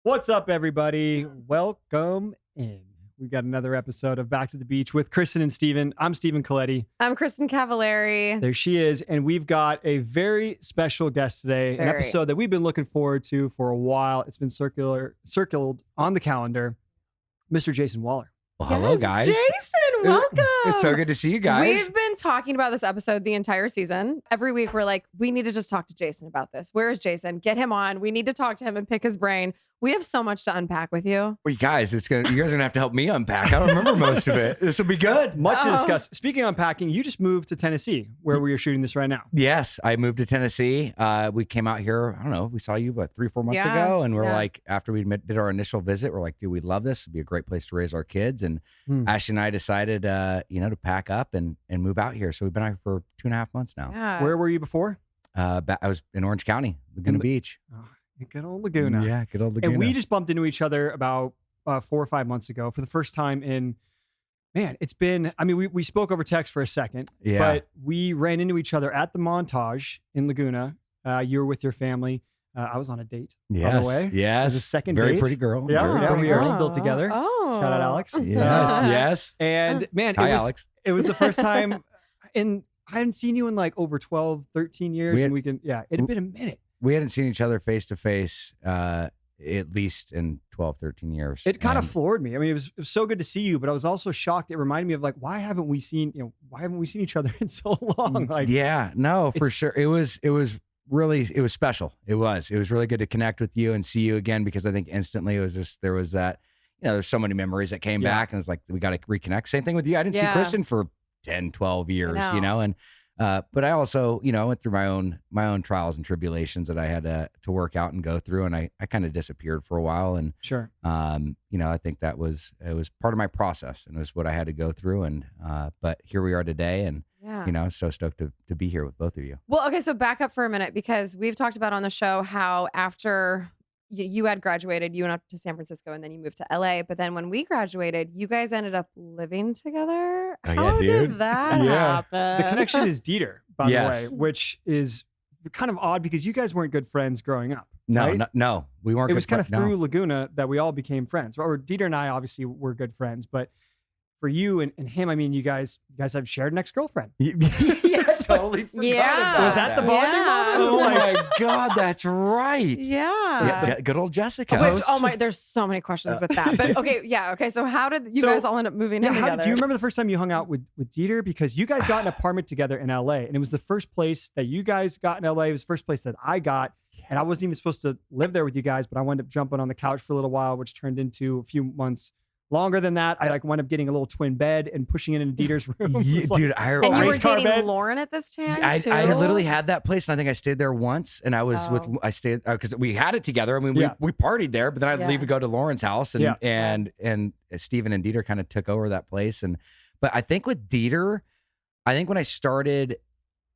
What's up, everybody? Welcome in. We've got another episode of Back to the Beach with Kristin and Steven. I'm Steven Colletti. I'm Kristin Cavallari. There she is. And we've got a very special guest today, an episode that we've been looking forward to for a while. It's been circled on the calendar. Mr. Jason Wahler. Well, hello, guys. Jason, welcome. It's so good to see you guys. We've been talking about this episode the entire season. Every week, we're like, we need to just talk to Jason about this. Where is Jason? Get him on. We need to talk to him and pick his brain. We have so much to unpack with you. Well, you guys are gonna have to help me unpack. I don't remember most of it. This will be good. Much to discuss. Speaking of unpacking, you just moved to Tennessee, where we are shooting this right now. Yes, I moved to Tennessee. We came out here, I don't know, we saw you, 3-4 months ago? And we're like, after we did our initial visit, we're like, dude, we love this. It'd be a great place to raise our kids. And Ashley and I decided, to pack up and move out here. So we've been out here for 2.5 months now. Yeah. Where were you before? I was in Orange County, Laguna Beach. Oh, good old Laguna. Yeah, good old Laguna. And we just bumped into each other about 4 or 5 months ago for the first time in, man, it's been, I mean, we spoke over text for a second, but we ran into each other at the Montage in Laguna. You were with your family. I was on a date, by the way. Yes. It was a second Very date. pretty girl. Yeah, we are girl. still together. Oh. Shout out, Alex. Yes. And man, Hi, Alex. it was the first time I hadn't seen you in like over 12, 13 years. It had been a minute. We hadn't seen each other face to face at least in 12, 13 years. It kind of floored me. I mean, it was so good to see you, but I was also shocked. It reminded me of like, why haven't we seen each other in so long? Like, for sure. It was special. It was really good to connect with you and see you again, because I think instantly it was just, there was that, there's so many memories that came back, and it's like, we got to reconnect. Same thing with you. I didn't see Kristin for 10, 12 years, and but I also, went through my own trials and tribulations that I had to work out and go through. And I kind of disappeared for a while. And, sure. I think it was part of my process, and it was what I had to go through. And, but here we are today, and, so stoked to be here with both of you. Well, okay. So back up for a minute, because we've talked about on the show how after you had graduated, you went up to San Francisco and then you moved to LA. But then when we graduated, you guys ended up living together. How did that happen? The connection is Dieter, by the way, which is kind of odd because you guys weren't good friends growing up. No, right? no, we weren't. It was kind of through Laguna that we all became friends. Or Dieter and I obviously were good friends, but for you and him, I mean, you guys have shared an ex-girlfriend. Yes, totally forgot about Was that the bonding moment? Oh my God, that's right. Yeah. Good old Jessica. There's so many questions with that. But okay. So how did you guys all end up moving in together? Do you remember the first time you hung out with Dieter? Because you guys got an apartment together in LA, and it was the first place that you guys got in LA. It was the first place that I got. And I wasn't even supposed to live there with you guys, but I wound up jumping on the couch for a little while, which turned into a few months longer than that. I wound up getting a little twin bed and pushing it into Dieter's room. And you were dating Lauren at this time too? I literally had that place, and I think I stayed there once, and I stayed because we had it together. I mean, we partied there, but then I'd leave to go to Lauren's house, and Steven and Dieter kind of took over that place. But I think with Dieter, when I started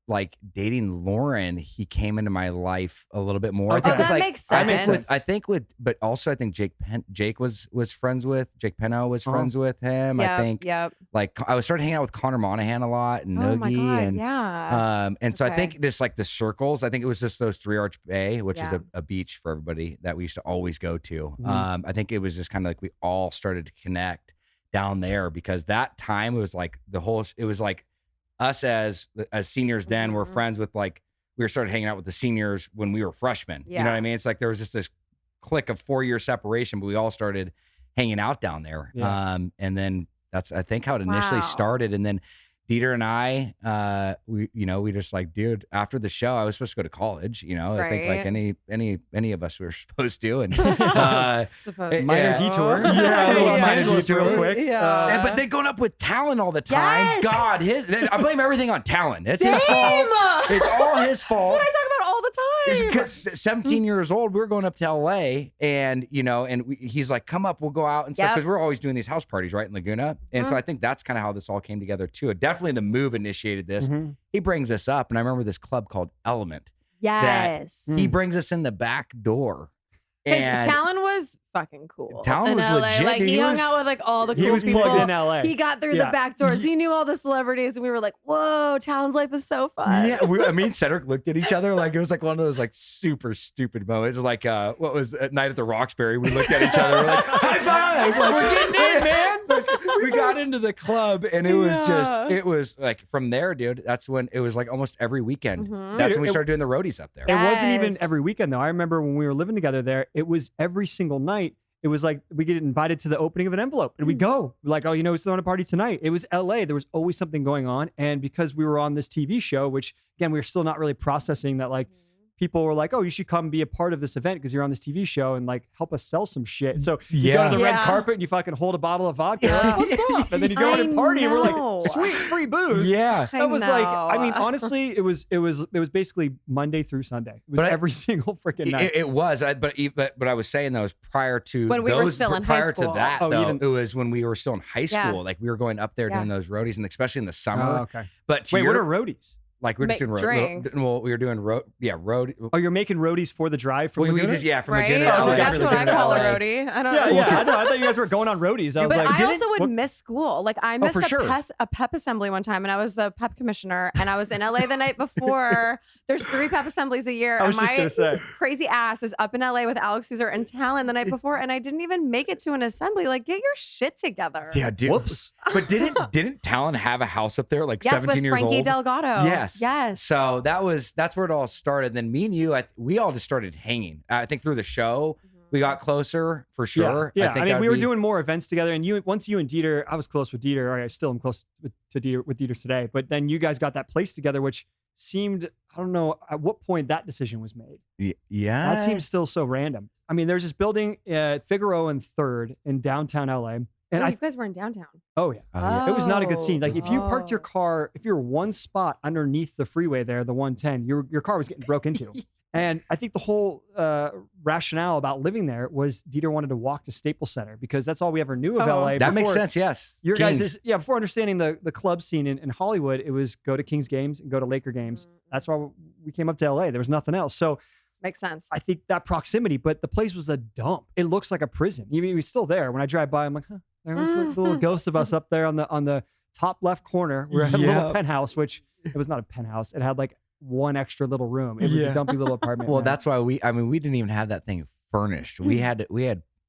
like dating Lauren, he came into my life a little bit more. That makes sense. I think Jake was friends with Jake Penno was friends with him. I think like I was starting hanging out with Connor Monahan a lot and Noogie and so I think just like the circles. I think it was just those 3 Arch Bay, which is a beach for everybody that we used to always go to. I think it was just kind of like we all started to connect down there, because that time it was like us as seniors then were friends with, like, we started hanging out with the seniors when we were freshmen. You know what I mean? It's like there was just this clique of 4-year separation, but we all started hanging out down there. And then that's, I think, how it initially started. And then Dieter and I, we just like, dude, after the show, I was supposed to go to college, I think like any of us were supposed to. And minor detour. Minor detour real quick. But they're going up with Talon all the time. Yes. God, I blame everything on Talon. It's his fault. It's all his fault. That's what I talk about all the time. Because 17 years old, we were going up to LA, and he's like, come up, we'll go out and stuff, because we're always doing these house parties right in Laguna. And so I think that's kind of how this all came together too. Definitely the move initiated this. He brings us up, and I remember this club called Element. Yes. He brings us in the back door. And Talon was fucking cool. Talon was LA. legit. Like, dude. he hung out with like all the cool He was people. plugged in LA. He got through the back doors. He knew all the celebrities, and we were like, "Whoa, Talon's life is so fun." Yeah, me and Cedric looked at each other like it was like one of those like super stupid moments. It was like what was at Night at the Roxbury? We looked at each other, we're like, high five! Like, we're getting in, man. We got into the club, and it was like from there, dude. That's when it was like almost every weekend. Mm-hmm. That's when we started doing the roadies up there. It wasn't even every weekend though. I remember when we were living together there, it was every single night. It was like we get invited to the opening of an envelope and we go. We're like, oh, you know, it's throwing a party tonight. It was LA. There was always something going on. And because we were on this TV show, which again, we were still not really processing that, like, people were like, oh, you should come be a part of this event because you're on this TV show and like help us sell some shit. So you go to the red carpet and you fucking hold a bottle of vodka. Like, what's up? And then you go to a party and we're like, sweet free booze. Yeah. That was like, I mean, honestly, it was basically Monday through Sunday. It was every single freaking night. It was, but I was saying that was prior to when we were still in high prior school. to that though. It was when we were still in high school. Like we were going up there doing those roadies, and especially in the summer. Oh, okay. But wait, what are roadies? Like we're just doing drinks. Well, we were doing road. Oh, you're making roadies for the drive from Laguna? From right? Laguna. Oh, that's what I call a LA. roadie. I don't know. know. I know. I thought you guys were going on roadies. I was but like, I also would miss school. Like I missed sure. a pep assembly one time, and I was the pep commissioner, and I was in LA the night before. There's 3 pep assemblies a year. I was just gonna say, crazy ass is up in LA with Alex User and Talon the night before, and I didn't even make it to an assembly. Like, get your shit together. Yeah, dude. Whoops. But didn't Talon have a house up there, like 17 years old? Yes, with Frankie Delgado. Yes. So that's where it all started. Then me and you, we all just started hanging. I think through the show, we got closer for sure. Yeah. I mean, we were doing more events together, and once you and Dieter, I was close with Dieter. Or I still am close with Dieter today. But then you guys got that place together, which seemed, I don't know at what point that decision was made. Yeah. That seems still so random. I mean, there's this building at Figueroa and 3rd in downtown LA. And you guys were in downtown. Oh yeah. It was not a good scene. Like if you parked your car, if you're one spot underneath the freeway there, the 110, your car was getting broke into. And I think the whole rationale about living there was Dieter wanted to walk to Staples Center because that's all we ever knew of LA. That makes sense. Yes. Your guys, before understanding the club scene in Hollywood, it was go to Kings games and go to Laker games. That's why we came up to LA. There was nothing else. So makes sense. I think that proximity, but the place was a dump. It looks like a prison. Even we're still there. When I drive by, I'm like, huh. There was like a little ghost of us up there on the top left corner. We had a little penthouse, which it was not a penthouse. It had like one extra little room. It was a dumpy little apartment. Well, that's why we didn't even have that thing furnished. We had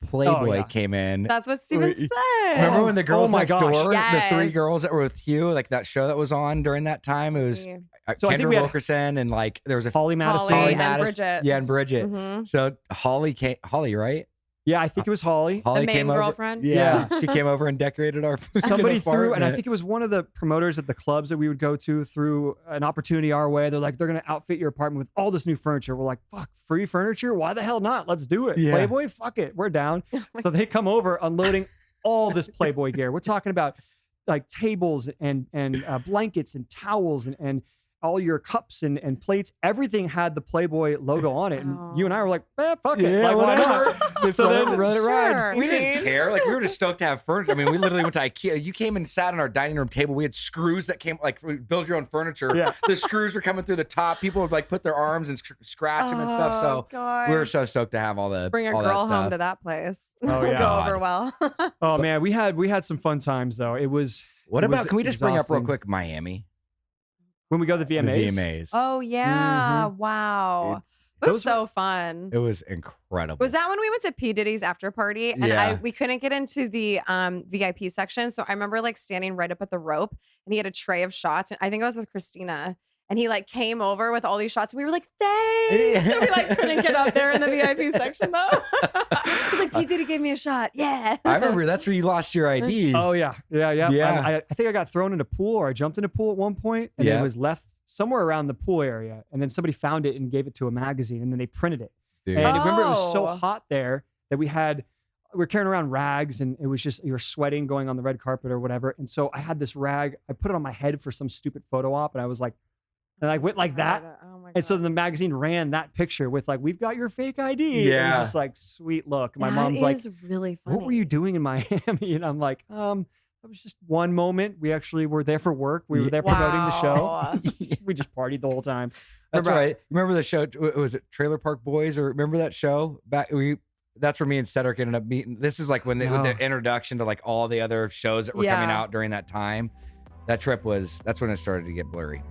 Playboy came in. That's what Steven said. Remember when the girls next door, yes. the 3 girls that were with you, like that show that was on during that time? It was so Kendra Wilkerson and like there was a Holly Madison. And Bridget. Yeah, and Bridget. Mm-hmm. So Holly, right? Yeah, I think it was Holly. Holly the main came girlfriend. Over. Yeah, she came over and decorated our somebody threw, and I think it was one of the promoters at the clubs that we would go to through an opportunity our way. They're like, they're gonna outfit your apartment with all this new furniture. We're like, fuck, free furniture? Why the hell not? Let's do it. Yeah. Playboy, fuck it, we're down. So they come over unloading all this Playboy gear. We're talking about like tables and blankets and towels and all your cups and plates, everything had the Playboy logo on it. And you and I were like, fuck it. Yeah, like, why not? So then let it ride. Sure, We didn't care. Like, we were just stoked to have furniture. I mean, we literally went to IKEA. You came and sat on our dining room table. We had screws that came, like, build your own furniture. Yeah. The screws were coming through the top. People would, like, put their arms and scratch them and stuff. So we were so stoked to have all the Bring a girl home to that place. Oh, yeah. Go over well. Oh, man. We had some fun times, though. It was... Can we just bring up real quick Miami? When we go to the VMAs? The VMAs. Oh, yeah. Mm-hmm. Wow. It was so fun. It was incredible. Was that when we went to P. Diddy's after party? And we couldn't get into the VIP section. So I remember like standing right up at the rope and he had a tray of shots. And I think I was with Christina. And he like came over with all these shots. And we were like, thanks. So we like couldn't get up there in the VIP section though. He's like, P. Diddy gave me a shot. Yeah. I remember that's where you lost your ID. Oh, yeah. I think I got thrown in a pool or I jumped in a pool at one point and it was left somewhere around the pool area. And then somebody found it and gave it to a magazine and then they printed it. Dude. And I remember it was so hot there that we were carrying around rags and it was just, you were sweating going on the red carpet or whatever. And so I had this rag, I put it on my head for some stupid photo op and I was like, and I went like that. Oh my God. And so the magazine ran that picture with like, we've got your fake ID. Yeah. It was just like, sweet look. My that mom's like, really funny. what were you doing in Miami? And I'm like, that was just one moment. We actually were there for work. We were there promoting the show. We just partied the whole time. That's right. Remember the show? Was it Trailer Park Boys or remember that show? that's where me and Cedric ended up meeting. This is like when with the introduction to like all the other shows that were coming out during that time. That trip that's when it started to get blurry.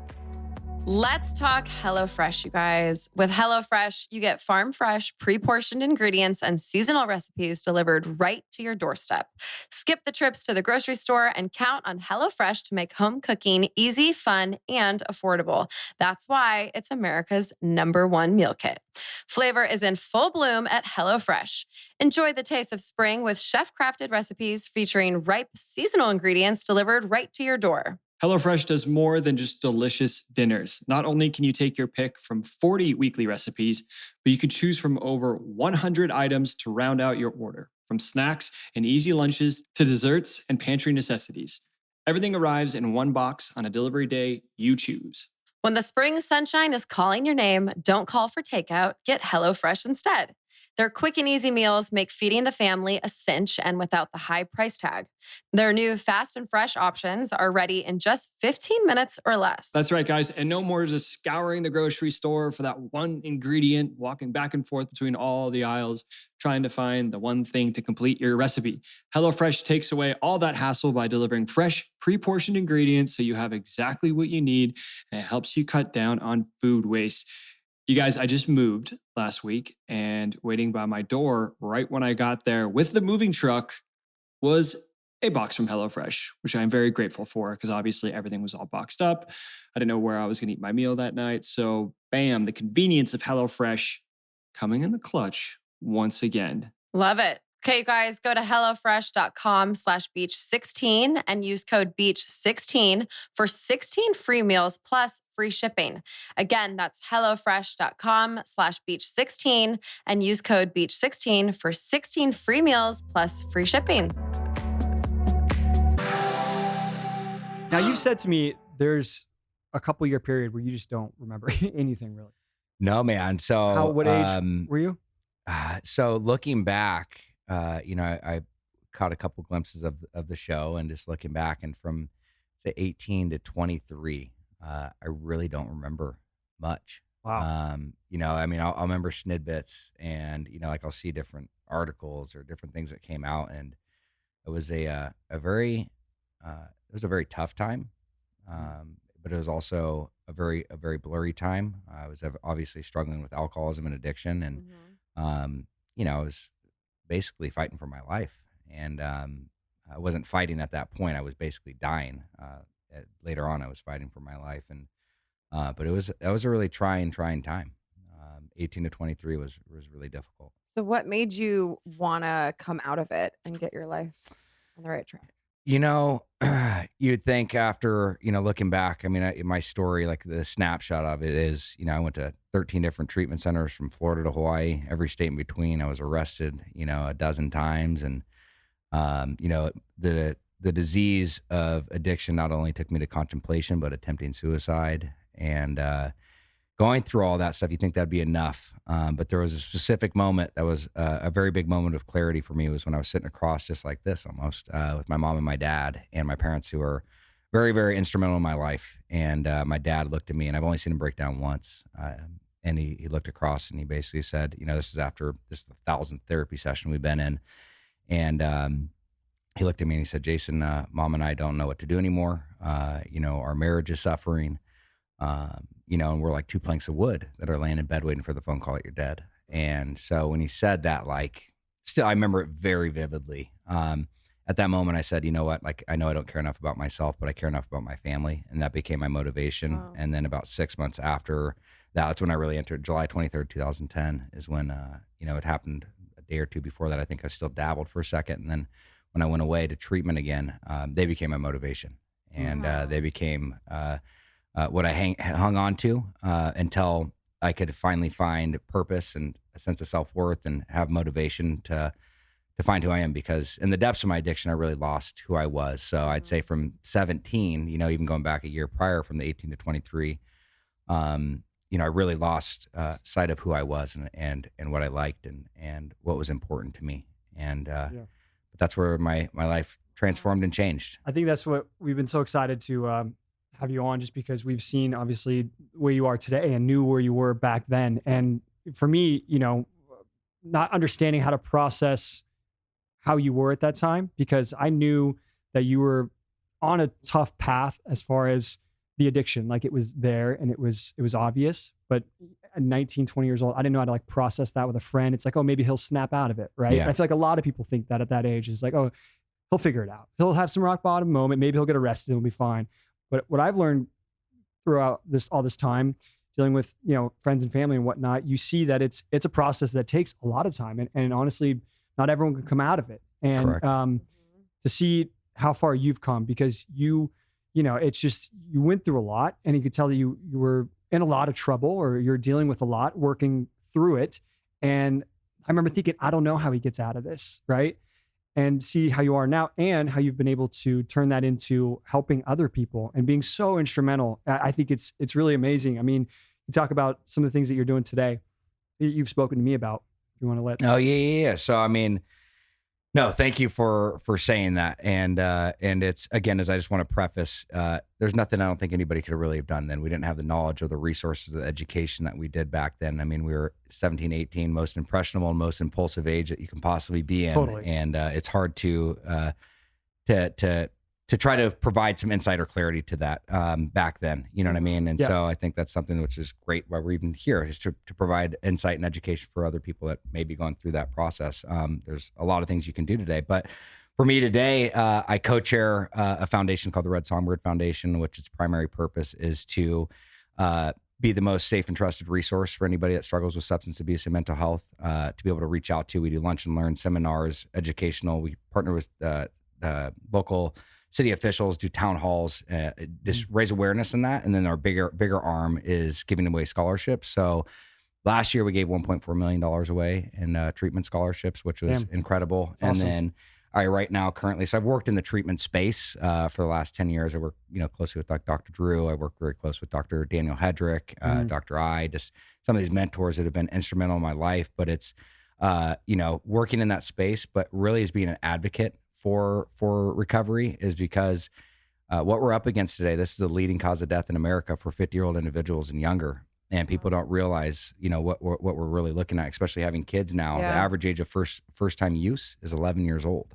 Let's talk HelloFresh, you guys. With HelloFresh, you get farm fresh, pre-portioned ingredients and seasonal recipes delivered right to your doorstep. Skip the trips to the grocery store and count on HelloFresh to make home cooking easy, fun, and affordable. That's why it's America's #1 meal kit. Flavor is in full bloom at HelloFresh. Enjoy the taste of spring with chef-crafted recipes featuring ripe seasonal ingredients delivered right to your door. HelloFresh does more than just delicious dinners. Not only can you take your pick from 40 weekly recipes, but you can choose from over 100 items to round out your order, from snacks and easy lunches to desserts and pantry necessities. Everything arrives in one box on a delivery day you choose. When the spring sunshine is calling your name, don't call for takeout. Get HelloFresh instead. Their quick and easy meals make feeding the family a cinch and without the high price tag. Their new fast and fresh options are ready in just 15 minutes or less. That's right, guys. And no more just scouring the grocery store for that one ingredient, walking back and forth between all the aisles, trying to find the one thing to complete your recipe. HelloFresh takes away all that hassle by delivering fresh, pre-portioned ingredients so you have exactly what you need, and it helps you cut down on food waste. You guys, I just moved last week, and waiting by my door right when I got there with the moving truck was a box from HelloFresh, which I'm very grateful for because obviously everything was all boxed up. I didn't know where I was going to eat my meal that night. So bam, the convenience of HelloFresh coming in the clutch once again. Love it. Okay, you guys, go to HelloFresh.com/beach16 and use code beach16 for 16 free meals plus free shipping. Again, that's HelloFresh.com/beach16 and use code beach16 for 16 free meals plus free shipping. Now, you said to me there's a couple year period where you just don't remember anything really. No, man. So what age were you? So looking back, I caught a couple glimpses of the show, and just looking back, and from say 18 to 23, I really don't remember much. Wow. I'll remember snidbits, and like I'll see different articles or different things that came out, and it was a very tough time, but it was also a very blurry time. I was obviously struggling with alcoholism and addiction, and I was basically fighting for my life, and I wasn't fighting at that point. I was basically dying. Later on, I was fighting for my life, and but that was a really trying time. 18 to 23 was really difficult. So what made you want to come out of it and get your life on the right track? You'd think after, looking back, my story, like the snapshot of it is, I went to 13 different treatment centers from Florida to Hawaii, every state in between. I was arrested, a dozen times. And, the disease of addiction not only took me to contemplation, but attempting suicide. And, going through all that stuff, you think that'd be enough. But there was a specific moment that was a very big moment of clarity for me. It was when I was sitting across just like this almost with my mom and my dad and my parents, who were very, very instrumental in my life. And my dad looked at me, and I've only seen him break down once. And he looked across, and he basically said, this is the 1,000th therapy session we've been in. And he looked at me and he said, Jason, Mom and I don't know what to do anymore. Our marriage is suffering. And we're like two planks of wood that are laying in bed waiting for the phone call that you're dead. And so when he said that, still, I remember it very vividly. At that moment, I said, you know what? I know I don't care enough about myself, but I care enough about my family. And that became my motivation. Wow. And then about 6 months after that's when I really entered. July 23rd, 2010 is when, it happened a day or two before that. I think I still dabbled for a second. And then when I went away to treatment again, they became my motivation. And they became what I hung on to until I could finally find purpose and a sense of self-worth and have motivation to find who I am. Because in the depths of my addiction, I really lost who I was. So I'd say from 17, even going back a year prior, from the 18 to 23, I really lost sight of who I was and what I liked and what was important to me. And but that's where my life transformed and changed. I think that's what we've been so excited to have you on, just because we've seen obviously where you are today and knew where you were back then. And for me, not understanding how to process how you were at that time, because I knew that you were on a tough path as far as the addiction. Like, it was there and it was obvious, but at 19, 20 years old, I didn't know how to like process that with a friend. It's like, oh, maybe he'll snap out of it. Right. Yeah. I feel like a lot of people think that at that age is like, oh, he'll figure it out. He'll have some rock bottom moment. Maybe he'll get arrested. It'll be fine. But what I've learned throughout all this time dealing with, friends and family and whatnot, you see that it's a process that takes a lot of time. And honestly, not everyone can come out of it. And to see how far you've come, because it's just, you went through a lot, and you could tell that you were in a lot of trouble, or you're dealing with a lot, working through it. And I remember thinking, I don't know how he gets out of this. Right. And see how you are now, and how you've been able to turn that into helping other people and being so instrumental. I think it's really amazing. I mean, you talk about some of the things that you're doing today, you've spoken to me about. If you want to let. Oh yeah. So I mean, no, thank you for saying that. And it's, again, as I just want to preface, there's nothing I don't think anybody could really have done then. We didn't have the knowledge or the resources, the education that we did back then. I mean, we were 17, 18, most impressionable and most impulsive age that you can possibly be in. Totally. And it's hard to try to provide some insight or clarity to that back then. You know what I mean? And so I think that's something which is great why we're even here, is to provide insight and education for other people that may be going through that process. There's a lot of things you can do today. But for me today, I co-chair a foundation called the Red Songbird Foundation, which its primary purpose is to be the most safe and trusted resource for anybody that struggles with substance abuse and mental health, to be able to reach out to. We do lunch and learn seminars, educational. We partner with local city officials, do town halls, just raise awareness in that. And then our bigger arm is giving away scholarships. So last year we gave $1.4 million away in treatment scholarships, which was incredible. That's awesome. And then right now currently, so I've worked in the treatment space for the last 10 years. I work, closely with Dr. Drew. I work very close with Dr. Daniel Hedrick, Dr. I, just some of these mentors that have been instrumental in my life. But it's, working in that space, but really as being an advocate for recovery, is because what we're up against today, this is the leading cause of death in America for 50-year-old individuals and younger. And people don't realize, what we're really looking at, especially having kids now. The average age of first time use is 11 years old.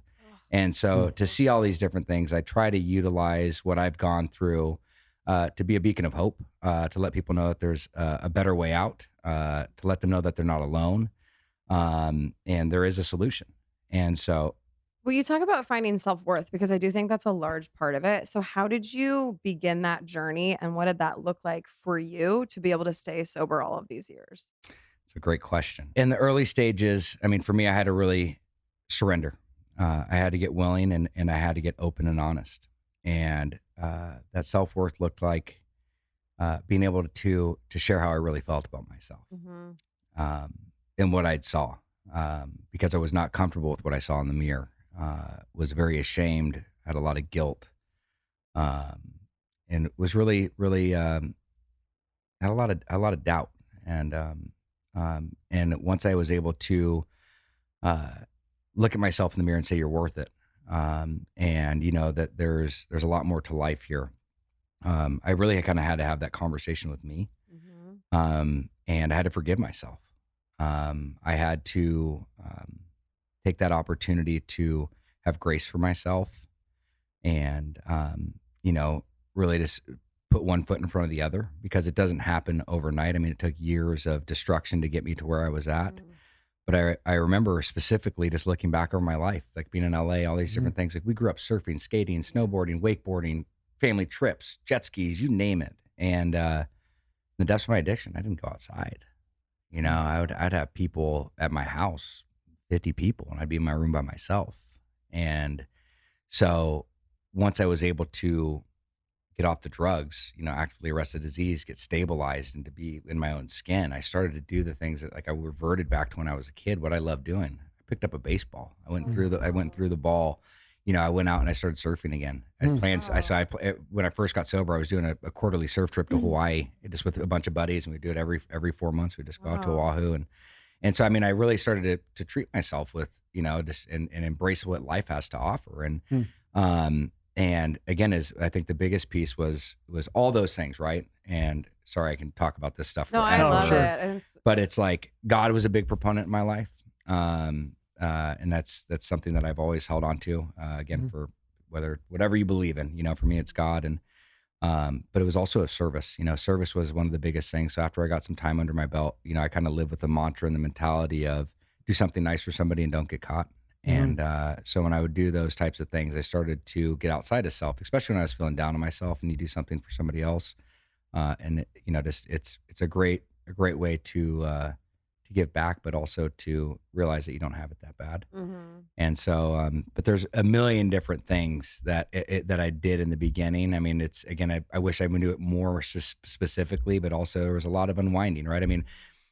And so to see all these different things, I try to utilize what I've gone through to be a beacon of hope, to let people know that there's a better way out, to let them know that they're not alone, and there is a solution. And so, well, you talk about finding self-worth, because I do think that's a large part of it. So how did you begin that journey, and what did that look like for you to be able to stay sober all of these years? It's a great question. In the early stages, I mean, for me, I had to really surrender. I had to get willing, and I had to get open and honest. And that self-worth looked like being able to share how I really felt about myself, and what I'd saw, because I was not comfortable with what I saw in the mirror. Was very ashamed, had a lot of guilt, and was really, really had a lot of doubt. And once I was able to look at myself in the mirror and say, "You're worth it," and that there's a lot more to life here. I really kind of had to have that conversation with me, and I had to forgive myself. I had to take that opportunity to have grace for myself, and really just put one foot in front of the other, because it doesn't happen overnight. I mean, it took years of destruction to get me to where I was at. But I remember specifically just looking back over my life, like being in LA, all these different things. Like, we grew up surfing, skating, snowboarding, wakeboarding, family trips, jet skis, you name it. And in the depths of my addiction, I didn't go outside. I'd have people at my house, 50 people, and I'd be in my room by myself. And so once I was able to get off the drugs, actively arrest the disease, get stabilized, and to be in my own skin, I started to do the things that, like, I reverted back to when I was a kid, what I loved doing. I picked up a baseball. I went through the ball. I went out and I started surfing again. When I first got sober, I was doing a quarterly surf trip to Hawaii, just with a bunch of buddies, and we do it every 4 months. We just go out to Oahu, and so, I mean, I really started to treat myself with, just and embrace what life has to offer. And again, I think the biggest piece was all those things, right? And sorry, I can talk about this stuff forever. No, I love it. But it's like, God was a big proponent in my life. And that's something that I've always held on to, again, for whatever you believe in, for me, it's God. And, but it was also a service, service was one of the biggest things. So after I got some time under my belt, I kind of live with the mantra and the mentality of do something nice for somebody and don't get caught. And so when I would do those types of things, I started to get outside of self, especially when I was feeling down on myself, and you do something for somebody else. And it's a great way to give back, but also to realize that you don't have it that bad. And so, but there's a million different things that I did in the beginning. I mean, it's, again, I wish I would do it more specifically, but also there was a lot of unwinding, right? I mean,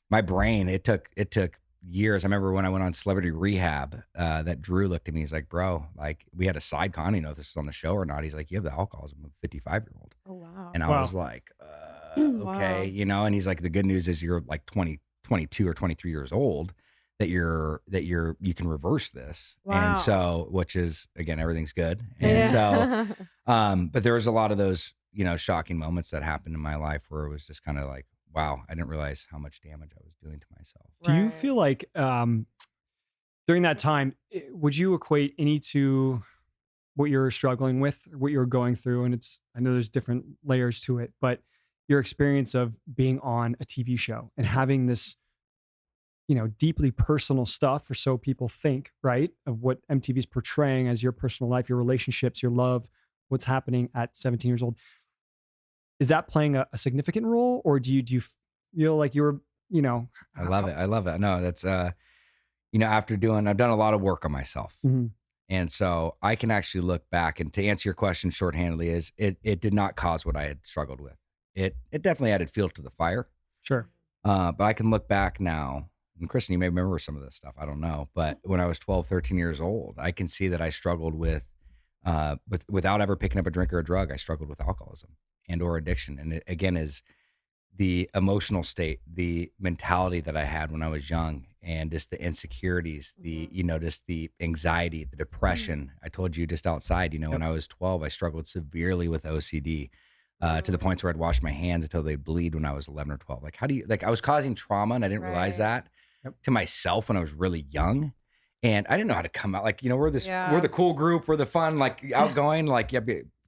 my brain, it took years. I remember when I went on Celebrity Rehab, that Drew looked at me, he's like, bro, like we had a side con, I don't know if this is on the show or not. He's like, you have the alcoholism of a 55-year-old. Oh, wow. And I was like, okay, and he's like, the good news is you're like 22 or 23 years old, that you can reverse this. Wow. And so, which is, again, everything's good. And so, but there was a lot of those, shocking moments that happened in my life where it was just kind of like, wow, I didn't realize how much damage I was doing to myself. Do you feel like during that time, would you equate any to what you're struggling with, or what you're going through? And I know there's different layers to it, but your experience of being on a TV show and having this, deeply personal stuff, or so people think, right? Of what MTV is portraying as your personal life, your relationships, your love, what's happening at 17 years old. Is that playing a significant role, or do you feel like you're, I love it. No, that's, I've done a lot of work on myself. And so I can actually look back, and to answer your question shorthandedly is it did not cause what I had struggled with. It definitely added fuel to the fire. Sure. But I can look back now, and Kristin, you may remember some of this stuff. I don't know. But when I was 12, 13 years old, I can see that I struggled without ever picking up a drink or a drug, I struggled with alcoholism and or addiction. And it, again, is the emotional state, the mentality that I had when I was young, and just the insecurities, just the anxiety, the depression. I told you just outside, when I was 12, I struggled severely with OCD. To the points where I'd wash my hands until they bleed when I was 11 or 12. Like, I was causing trauma, and I didn't realize that to myself when I was really young. And I didn't know how to come out. Like, we're the cool group. We're the fun, like outgoing, like,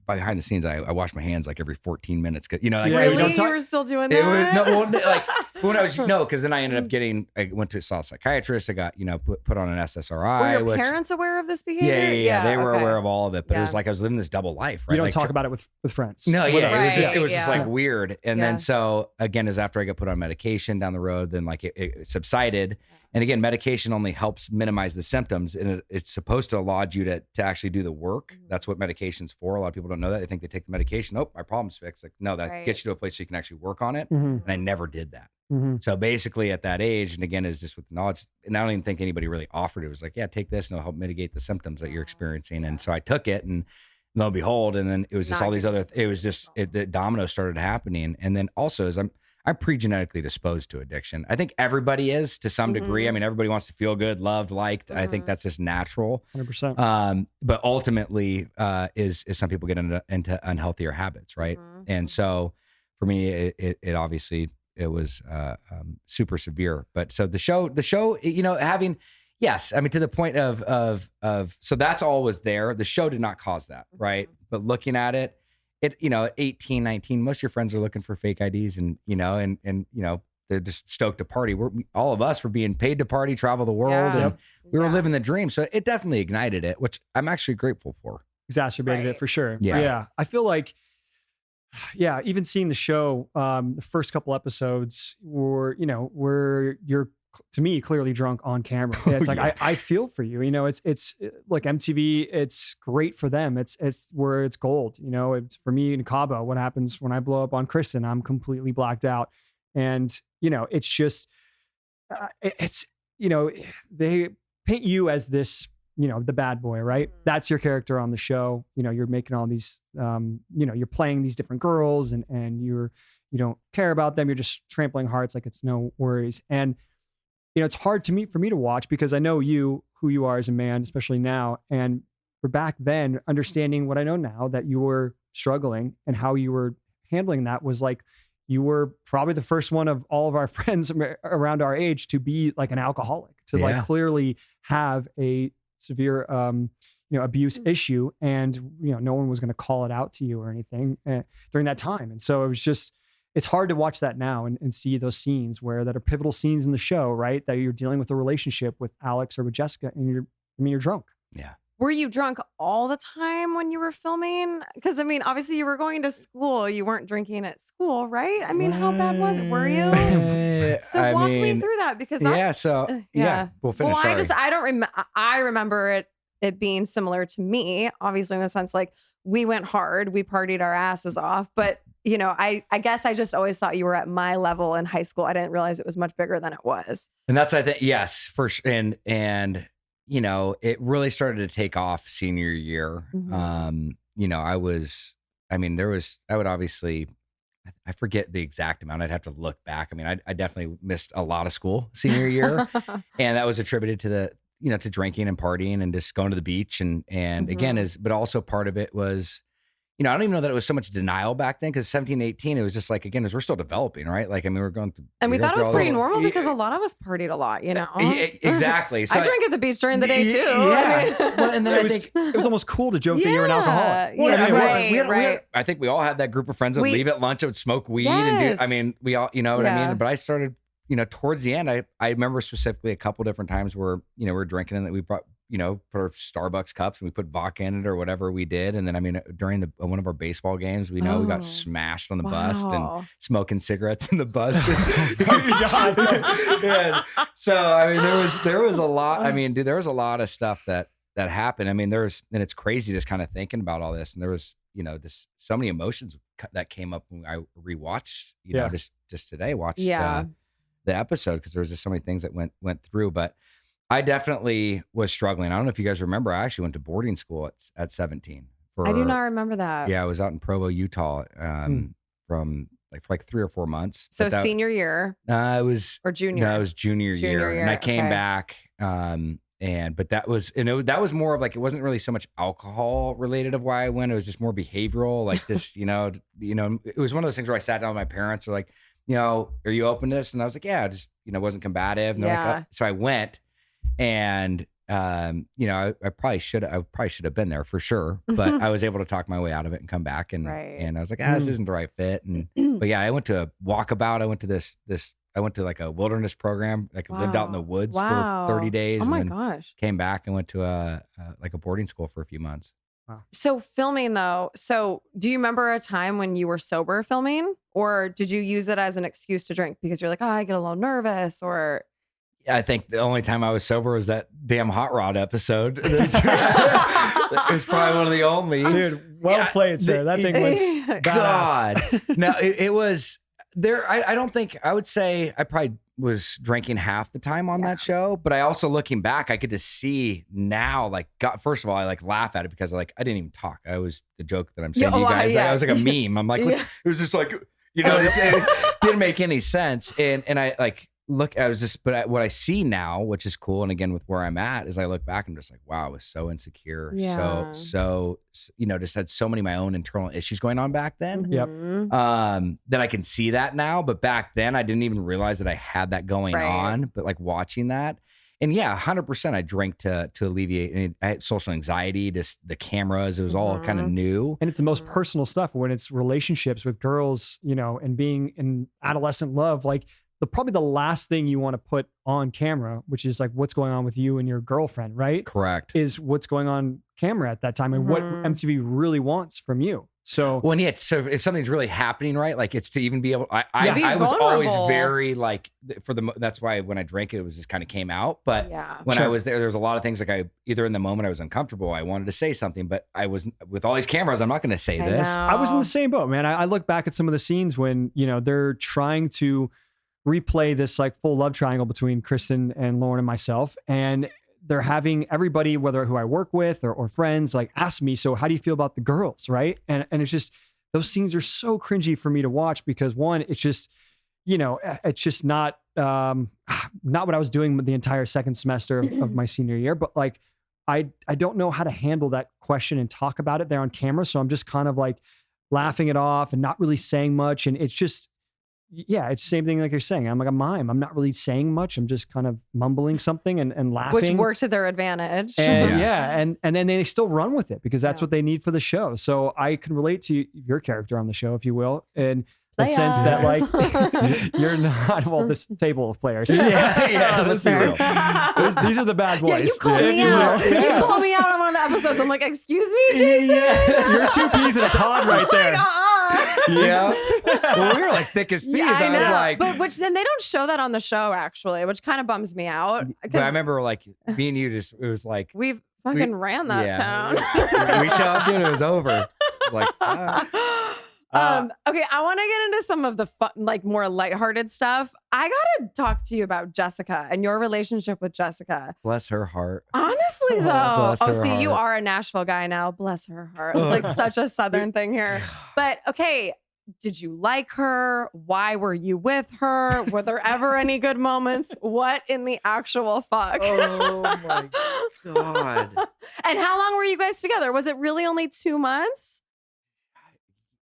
behind the scenes, I wash my hands like every 14 minutes. Like, really? You were still doing that? When I was, because then I ended up I went to a psychiatrist. I got, put on an SSRI. Were your parents aware of this behavior? Yeah. They were aware of all of it, but it was like I was living this double life, right? You don't like, talk about it with friends. No, it was just like weird. And then so again, as after I got put on medication down the road, then like it subsided. And again, medication only helps minimize the symptoms, and it's supposed to allow you to actually do the work. That's what medication's for. A lot of people don't know that. They think they take the medication. Oh, my problem's fixed. Like, no, that gets you to a place so you can actually work on it. And I never did that. So basically at that age, and again, is just with the knowledge, and I don't even think anybody really offered it. It was like, yeah, take this and it'll help mitigate the symptoms that you're experiencing. And so I took it, and lo and behold, and then it was just all these other, it was just, the dominoes started happening. And then also as I'm pre-genetically disposed to addiction. I think everybody is to some degree. I mean, everybody wants to feel good, loved, liked. I think that's just natural. 100%. But ultimately, is some people get into unhealthier habits, right? And so for me, it obviously, it was super severe. But so the show, having, yes, I mean, to the point of so that's all was there. The show did not cause that, right? But looking at it, at 18, 19, most of your friends are looking for fake IDs, and they're just stoked to party. All of us were being paid to party, travel the world, and we were living the dream. So it definitely ignited it, which I'm actually grateful for. Exacerbated it for sure. Yeah. I feel like, even seeing the show, the first couple episodes were, where you're, to me, clearly drunk on camera. It's like, I feel for you, it's like MTV, it's great for them. It's where it's gold, it's for me in Cabo. What happens when I blow up on Kristin? I'm completely blacked out. And, it's just, they paint you as this, the bad boy, right? That's your character on the show. You're making all these, you're playing these different girls, and you don't care about them. You're just trampling hearts like it's no worries. And, it's hard for me to watch, because I know who you are as a man, especially now. And for back then, understanding what I know now, that you were struggling and how you were handling that, was like, you were probably the first one of all of our friends around our age to be like an alcoholic, to like clearly have a severe, abuse issue, and no one was going to call it out to you or anything during that time. And so it's hard to watch that now and see those scenes that are pivotal scenes in the show, right? That you're dealing with a relationship with Alex or with Jessica, and you're drunk. Yeah. Were you drunk all the time when you were filming? Because, obviously you were going to school. You weren't drinking at school, right? How bad was it? Were you? So walk me through that, because we'll finish. Well, I remember it being similar to me, obviously, in the sense like we went hard, we partied our asses off. But, I guess I just always thought you were at my level in high school. I didn't realize it was much bigger than it was. And that's, I think, yes, for sure. And it really started to take off senior year. Mm-hmm. I would obviously, I forget the exact amount. I'd have to look back. I definitely missed a lot of school senior year, and that was attributed to to drinking and partying and just going to the beach. And again, but also part of it was, I don't even know that it was so much denial back then, because 17, 18, it was just like, again, as we're still developing, right? Like, we're going through. And we thought it was pretty normal because a lot of us partied a lot, Exactly. So I drank at the beach during the day too. Yeah. Well, and then I think it was almost cool to joke that you were an alcoholic. Yeah, right. I think we all had that group of friends that would leave at lunch, that would smoke weed and do, we all, you know what I mean? But I started, towards the end, I remember specifically a couple different times where, we're drinking and that we brought, put our Starbucks cups and we put vodka in it or whatever we did. And then, during one of our baseball games, we got smashed on the bus and smoking cigarettes in the bus. And so, there was a lot, there was a lot of stuff that happened. And it's crazy just kind of thinking about all this. And there was, just so many emotions that came up when I rewatched, just today, watched the episode, because there was just so many things that went through. But I definitely was struggling. I don't know if you guys remember, I actually went to boarding school at 17. I do not remember that. Yeah, I was out in Provo, Utah, for 3 or 4 months. So senior year. It was or junior. No, it was junior year, and I came back. But that was, that was more of like, it wasn't really so much alcohol related of why I went. It was just more behavioral, like this. It was one of those things where I sat down with my parents, are like, are you open to this? And I was like, yeah, just wasn't combative. And like, oh. So I went. And I probably should have been there for sure, but I was able to talk my way out of it and come back, and I was like, this isn't the right fit. But yeah, I went to a walkabout. I went to like a wilderness program. Like lived out in the woods for 30 days. Oh my gosh! Came back and went to a boarding school for a few months. Wow. So filming though, do you remember a time when you were sober filming, or did you use it as an excuse to drink because you're like, I get a little nervous, or? I think the only time I was sober was that damn Hot Rod episode. It was probably one of the only. Dude, played, sir. That thing was badass. God. No, it was there. I don't think, I would say I probably was drinking half the time on that show, but I also, looking back, I could just see now, like, God, first of all, I laugh at it because I didn't even talk. I was the joke that I'm saying to you guys. I was like a meme. I'm like, it was just like, it didn't make any sense. And I what I see now, which is cool, and again with where I'm at, is I look back and I'm just like, wow, I was so insecure, so just had so many of my own internal issues going on back then. Mm-hmm. That I can see that now, but back then I didn't even realize that I had that going on. But like watching that, and 100%, I drank to alleviate I had social anxiety, just the cameras, it was all kind of new. And it's the most personal stuff when it's relationships with girls, and being in adolescent love, like. Probably the last thing you want to put on camera, which is like what's going on with you and your girlfriend, right? Correct. Is what's going on camera at that time and what MTV really wants from you. So so if something's really happening, right? Like it's to even be able, I was always very like, that's why when I drank it was just kind of came out. But when I was there was a lot of things like either in the moment I was uncomfortable, I wanted to say something, but I was with all these cameras, I'm not going to say this. I was in the same boat, man. I look back at some of the scenes when, they're trying to replay this like full love triangle between Kristin and Lauren and myself. And they're having everybody, whether who I work with or friends, like ask me, so how do you feel about the girls? Right. And it's just, those scenes are so cringy for me to watch because one, it's just, it's just not what I was doing the entire second semester of my senior year, but like, I don't know how to handle that question and talk about it there on camera. So I'm just kind of like laughing it off and not really saying much. And it's just, yeah, it's the same thing like you're saying. I'm like a mime. I'm not really saying much. I'm just kind of mumbling something and laughing. Which worked to their advantage. And and then they still run with it because that's what they need for the show. So I can relate to your character on the show, if you will. And the sense that like you're not this table of players. Let's be real. These are the bad boys. Yeah, you called me out. You called me out on one of the episodes. I'm like, excuse me, Jason. You're 2 peas in a pod right there. Yeah. Well, we were like thick as thieves. Yeah, I know. was like, but which then they don't show that on the show actually, which kind of bums me out. But I remember like me and you it was like we've fucking ran that town. We showed up, dude. It was over. Like. Okay, I want to get into some of the fun, like more lighthearted stuff. I gotta talk to you about Jessica and your relationship with Jessica. Bless her heart. Honestly, though. Bless you are a Nashville guy now. Bless her heart. It's like such a Southern thing here. But okay, did you like her? Why were you with her? Were there ever any good moments? What in the actual fuck? Oh my God. And how long were you guys together? Was it really only 2 months?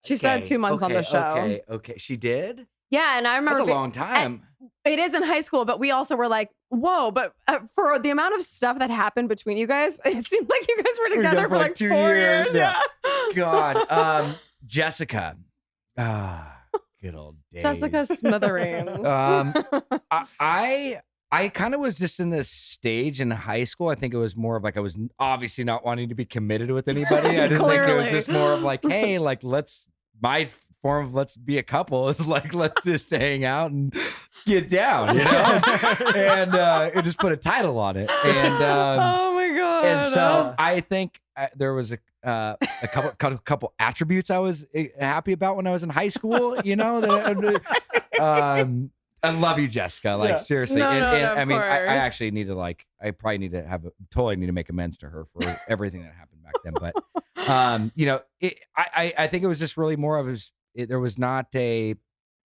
She said 2 months on the show. Okay. She did? Yeah, and I remember that's a long time. It is in high school, but we also were like, whoa, but for the amount of stuff that happened between you guys, it seemed like you guys were together for like 2 years. Yeah. God. Jessica. Good old days. Jessica Smithereens. I kind of was just in this stage in high school. I think it was more of like I was obviously not wanting to be committed with anybody. I just think it was just more of like, hey, like my form of let's be a couple is like let's just hang out and get down, you know? And it just put a title on it. And oh my God. And so I think there was a couple attributes I was happy about when I was in high school, you know, I love you, Jessica. Like seriously, I mean, I actually need to I probably need to totally need to make amends to her for everything that happened back then. But you know, I think it was just really more of there was not I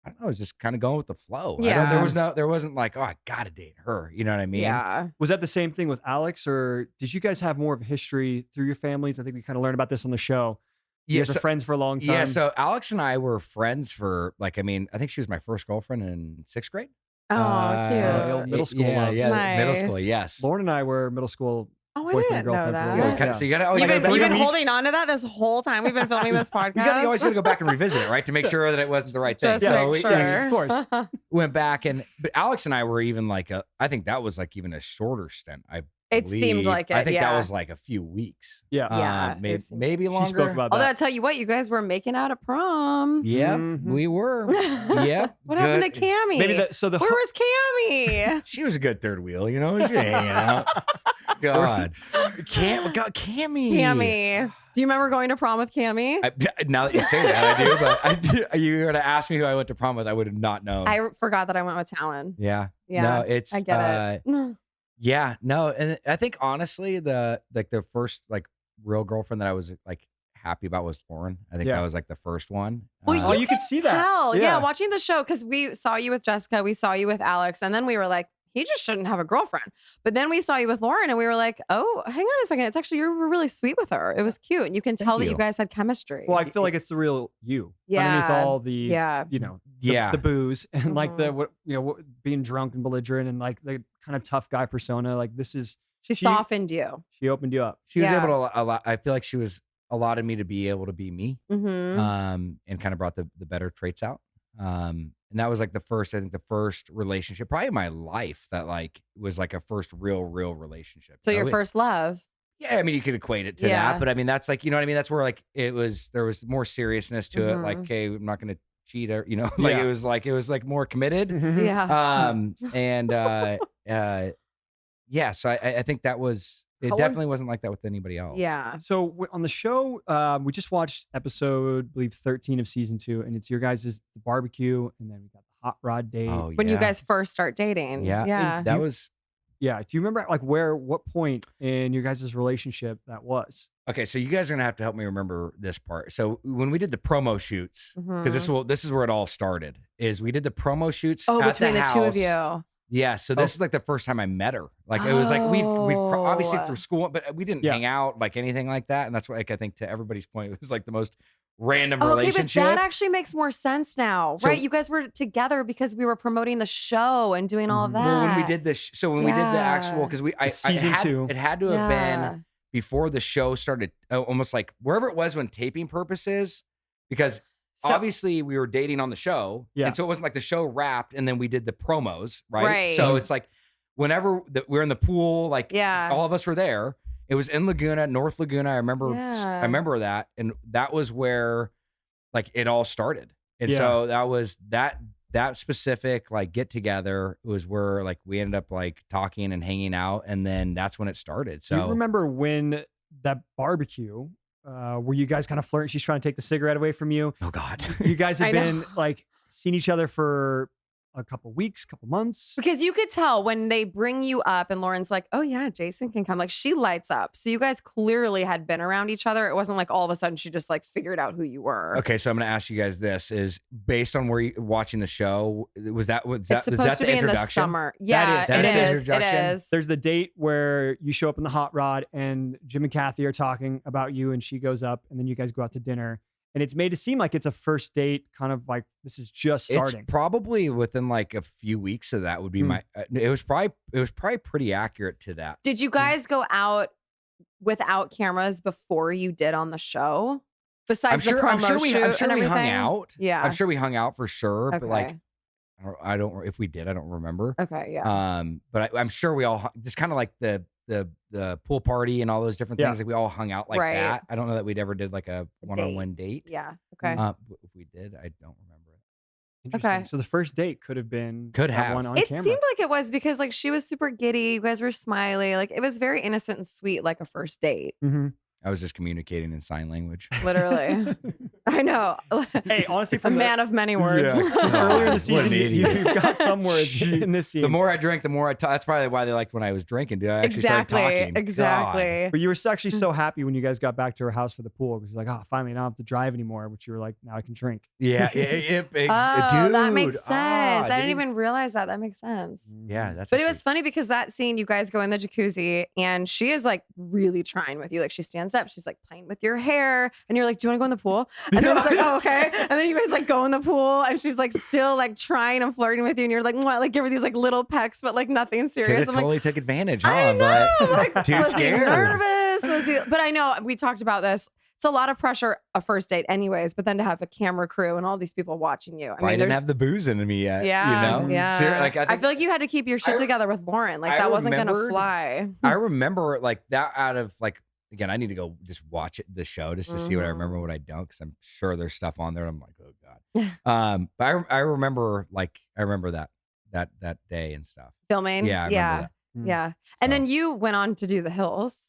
don't know, it was just kind of going with the flow. Yeah. There wasn't like, oh, I gotta date her. You know what I mean? Yeah. Was that the same thing with Alex, or did you guys have more of a history through your families? I think we kind of learned about this on the show. You guys were friends for a long time. Yeah, so Alex and I were friends for I think she was my first girlfriend in 6th grade. Oh, cute. Middle school. Yeah, Nice. middle school, yes. Lauren and I were middle school. Oh, I didn't know that. So you gotta you've been holding on to that this whole time we've been filming this podcast. You always gotta go back and revisit it, right? To make sure that it wasn't the right thing. Sure. Of course. Went back but Alex and I were even I think that was even a shorter stint. It seemed like it. I think that was a few weeks. Yeah. Maybe longer. She spoke about that. Although I tell you what, you guys were making out at prom. Yeah, we were. Yeah. What happened to Cammie? Where was Cammie? She was a good third wheel, you know. She hanging out. God, Cammie. Cammie. Do you remember going to prom with Cammie? Now that you say that, I do. But you were to ask me who I went to prom with, I would have not known. I forgot that I went with Talon. Yeah. No, it's I get it. Yeah, no, and I think honestly, the first real girlfriend that I was happy about was Lauren. I think that was the first one. Well, you could see tell. that. Yeah, watching the show because we saw you with Jessica, we saw you with Alex, and then we were like, he just shouldn't have a girlfriend. But then we saw you with Lauren, and we were like, oh, hang on a second, it's actually you were really sweet with her. It was cute, and you can tell that you guys had chemistry. Well, I feel like it's the real you. Yeah. Underneath all the the booze and being drunk and belligerent and the kind of tough guy persona. She softened you. She opened you up. She was able to I feel like she was allowed me to be able to be me. Mm-hmm. And kind of brought the better traits out. And that was the first relationship probably in my life that was a first real relationship. So your first love. Yeah, I mean, you could equate it to that, but I mean, that's you know what I mean? That's where there was more seriousness to it. Like, okay, I'm not going to cheat or, you know, it was more committed. Yeah. So I think that was, definitely wasn't like that with anybody else. Yeah. So on the show, we just watched episode, I believe 13 of season 2, and it's your guys' barbecue, and then we got the hot rod date. Oh, when you guys first start dating. Yeah. Yeah. That was. Yeah. Do you remember what point in your guys' relationship that was? Okay, so you guys are gonna have to help me remember this part. So when we did the promo shoots, because this is where it all started. Is we did the promo shoots. Between the house. two of you. Yeah, so this is the first time I met her. It was we obviously through school, but we didn't hang out anything like that. And that's why I think to everybody's point, it was the most random Okay, relationship. but that actually makes more sense now, right? You guys were together because we were promoting the show and doing all of that. Well, when we did this, so when we did the actual, because season 2, it had to have been before the show started, almost like wherever it was when taping purposes, because obviously we were dating on the show, and so it wasn't like the show wrapped and then we did the promos, right? So it's like whenever we're in the pool, like all of us were there. It was in Laguna, North Laguna. I remember that, and that was where like it all started. And so that was that specific like get together was where like we ended up like talking and hanging out, and then that's when it started. So you remember when that barbecue where you guys kind of flirt, she's trying to take the cigarette away from you. Oh God. You guys have been like seeing each other for a couple weeks, couple months. Because you could tell when they bring you up and Lauren's like, oh yeah, Jason can come. Like she lights up. So you guys clearly had been around each other. It wasn't like all of a sudden she just like figured out who you were. Okay, so I'm going to ask you guys this: is based on where you watching the show? Was that it's supposed to be in the summer? Yeah, it is. There's the date where you show up in the hot rod and Jim and Kathy are talking about you, and she goes up, and then you guys go out to dinner. And it's made to seem like it's a first date, kind of like this is just starting. It's probably within like a few weeks of that would be my. It was probably pretty accurate to that. Did you guys go out without cameras before you did on the show? Besides the promo shoot and everything? We hung out. Yeah, I'm sure we hung out for sure. Okay. But like, I don't. If we did, I don't remember. Okay, yeah. But I'm sure we all just kind of like the pool party and all those different things. Like we all hung out like that. I don't know that we'd ever did like a one-on-one date. Yeah. Okay. If we did, I don't remember it. Interesting. Okay. So the first date could have one on camera. It seemed like it was because like she was super giddy. You guys were smiley. Like it was very innocent and sweet, like a first date. Mm-hmm. I was just communicating in sign language. Literally. I know. Hey, honestly, from a man of many words. Yeah. Earlier in the season, you've got some words in this scene. The more I drink, the more I talk. That's probably why they liked when I was drinking, dude. I actually started talking. Exactly. God. But you were actually so happy when you guys got back to her house for the pool because you're like, oh, finally, I don't have to drive anymore. Which you were like, now I can drink. Yeah. Dude, that makes sense. I didn't even realize that. That makes sense. Yeah, that's. But it was funny because that scene, you guys go in the jacuzzi and she is like really trying with you. Like she stands up, she's like playing with your hair, and you're like, do you want to go in the pool? And then it's like, oh, okay. And then you guys like go in the pool, and she's like still like trying and flirting with you, and you're like, what? Like give her these like little pecks, but like nothing serious. I'm totally took advantage. I know. But like, too was scared. he nervous? Was he? But I know we talked about this. It's a lot of pressure a first date, anyways. But then to have a camera crew and all these people watching you. I didn't have the booze in me yet. Yeah, you know? Yeah. Like, I feel like you had to keep your shit together with Lauren. Like that wasn't gonna fly. I remember like that out of like. Again, I need to go just watch the show just to see what I remember, what I don't, because I'm sure there's stuff on there. I'm like, oh God. But I remember that day and stuff. Filming. Yeah, I remember that. Yeah. And then you went on to do The Hills.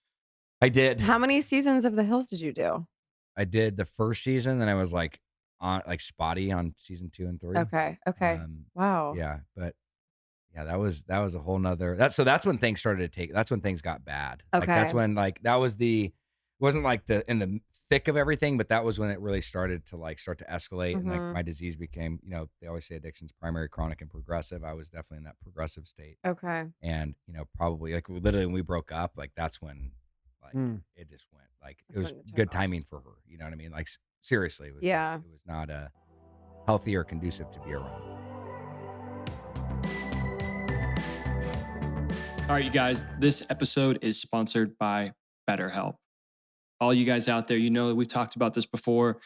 I did. How many seasons of The Hills did you do? I did the first season, then I was like on like spotty on season 2 and 3. Okay. Wow. Yeah, but. Yeah, that was a whole nother. That's when things started to take. That's when things got bad. Okay. Like that's when like that was it wasn't like in the thick of everything, but that was when it really started to escalate, and like my disease became. You know, they always say addiction's primary, chronic, and progressive. I was definitely in that progressive state. Okay. And probably like literally when we broke up, like that's when like it just went like it was good timing for her. You know what I mean? Like seriously, it was it was not healthy or conducive to be around. All right, you guys, this episode is sponsored by BetterHelp. All you guys out there, you know that we've talked about this before.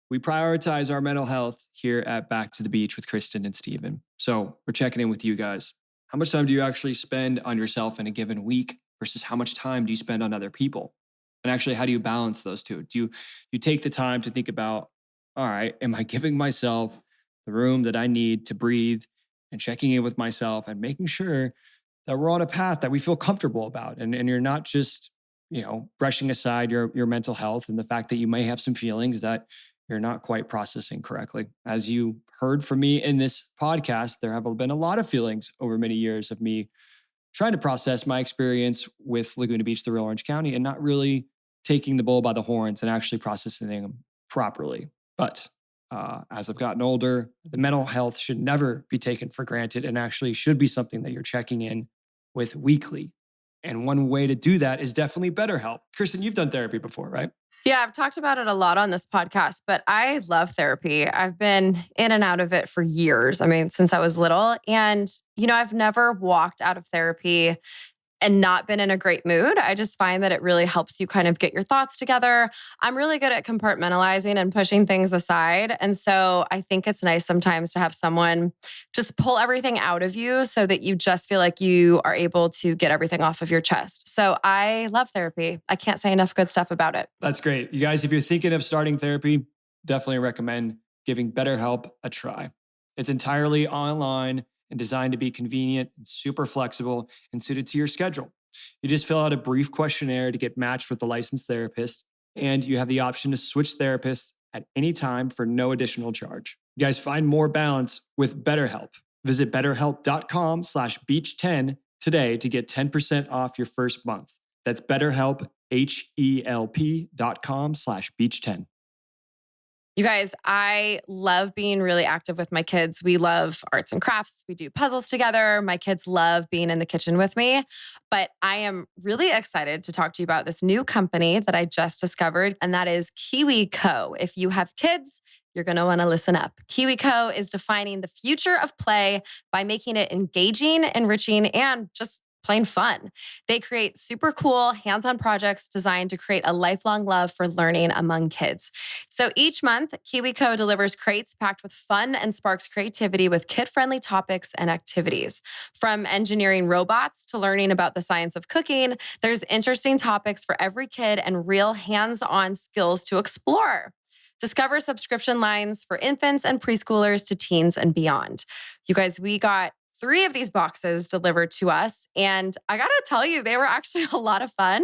We prioritize our mental health here at Back to the Beach with Kristin and Steven. So we're checking in with you guys. How much time do you actually spend on yourself in a given week versus how much time do you spend on other people? And actually, how do you balance those two? Do you take the time to think about, all right, am I giving myself the room that I need to breathe and checking in with myself and making sure that we're on a path that we feel comfortable about, and you're not just, brushing aside your mental health and the fact that you may have some feelings that you're not quite processing correctly. As you heard from me in this podcast, there have been a lot of feelings over many years of me trying to process my experience with Laguna Beach, the real Orange County, and not really taking the bull by the horns and actually processing them properly. But as I've gotten older, the mental health should never be taken for granted and actually should be something that you're checking in with weekly. And one way to do that is definitely BetterHelp. Kristin, you've done therapy before, right? Yeah, I've talked about it a lot on this podcast, but I love therapy. I've been in and out of it for years. I mean, since I was little. And, I've never walked out of therapy and not been in a great mood. I just find that it really helps you kind of get your thoughts together. I'm really good at compartmentalizing and pushing things aside. And so I think it's nice sometimes to have someone just pull everything out of you so that you just feel like you are able to get everything off of your chest. So I love therapy. I can't say enough good stuff about it. That's great. You guys, if you're thinking of starting therapy, definitely recommend giving BetterHelp a try. It's entirely online and designed to be convenient and super flexible and suited to your schedule. You just fill out a brief questionnaire to get matched with a licensed therapist, and you have the option to switch therapists at any time for no additional charge. You guys find more balance with BetterHelp. Visit betterhelp.com/beach10 today to get 10% off your first month. That's BetterHelp, HELP.com/beach10. You guys, I love being really active with my kids. We love arts and crafts. We do puzzles together. My kids love being in the kitchen with me. But I am really excited to talk to you about this new company that I just discovered, and that is KiwiCo. If you have kids, you're going to want to listen up. KiwiCo is defining the future of play by making it engaging, enriching, and just plain fun. They create super cool hands-on projects designed to create a lifelong love for learning among kids. So each month, KiwiCo delivers crates packed with fun and sparks creativity with kid-friendly topics and activities. From engineering robots to learning about the science of cooking, there's interesting topics for every kid and real hands-on skills to explore. Discover subscription lines for infants and preschoolers to teens and beyond. You guys, we got 3 of these boxes delivered to us. And I got to tell you, they were actually a lot of fun.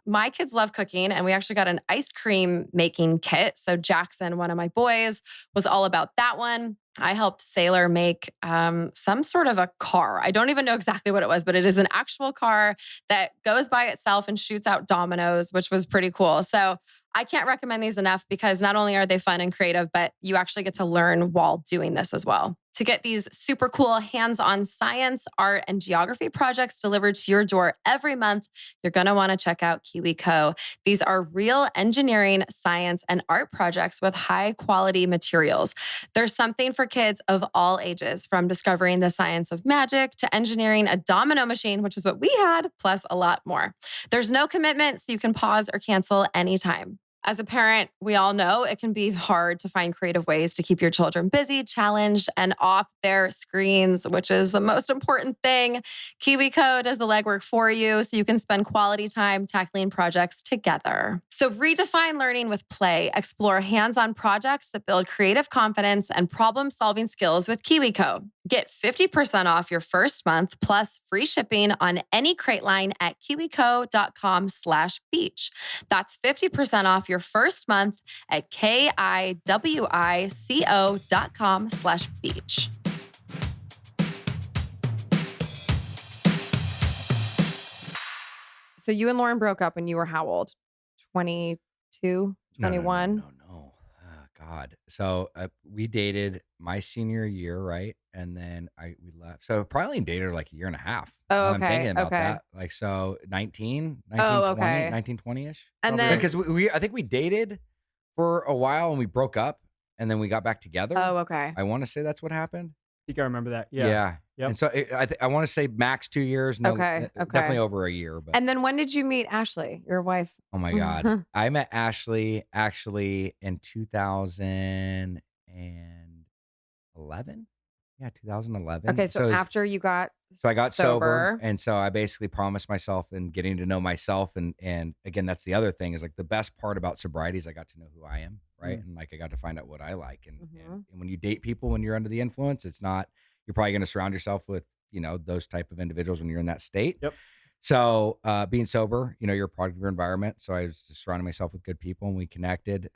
My kids love cooking, and we actually got an ice cream making kit. So Jackson, one of my boys, was all about that one. I helped Sailor make some sort of a car. I don't even know exactly what it was, but it is an actual car that goes by itself and shoots out dominoes, which was pretty cool. So I can't recommend these enough because not only are they fun and creative, but you actually get to learn while doing this as well. To get these super cool hands-on science, art, and geography projects delivered to your door every month, you're going to want to check out KiwiCo. These are real engineering, science, and art projects with high-quality materials. There's something for kids of all ages, from discovering the science of magic to engineering a domino machine, which is what we had, plus a lot more. There's no commitment, so you can pause or cancel anytime. As a parent, we all know it can be hard to find creative ways to keep your children busy, challenged, and off their screens, which is the most important thing. KiwiCo does the legwork for you so you can spend quality time tackling projects together. So redefine learning with play. Explore hands-on projects that build creative confidence and problem-solving skills with KiwiCo. Get 50% off your first month plus free shipping on any crate line at kiwico.com/beach. That's 50% off your first month at kiwico.com/beach. So you and Lauren broke up when you were how old? 22, 21? No. God. So we dated my senior year, right? And then we left. So probably dated her like a year and a half. Oh, okay. I'm thinking about Okay. that. Like, so 19, 1920-ish. And then- Because I think we dated for a while and we broke up and then we got back together. Oh, okay. I want to say that's what happened. I think I remember that. Yeah. Yep. And so I want to say max 2 years. No, Okay. definitely over a year. But And then when did you meet Ashley, your wife? oh my God. I met Ashley actually in 2011. Yeah, 2011. Okay, so after you got I got sober. And so I basically promised myself and getting to know myself. And again, that's the other thing is like the best part about sobriety is I got to know who I am, right? And like I got to find out what I like. And when you date people when you're under the influence, it's not, you're probably going to surround yourself with, those type of individuals when you're in that state. Yep. So being sober, you're a product of your environment. So I was just surrounding myself with good people and we connected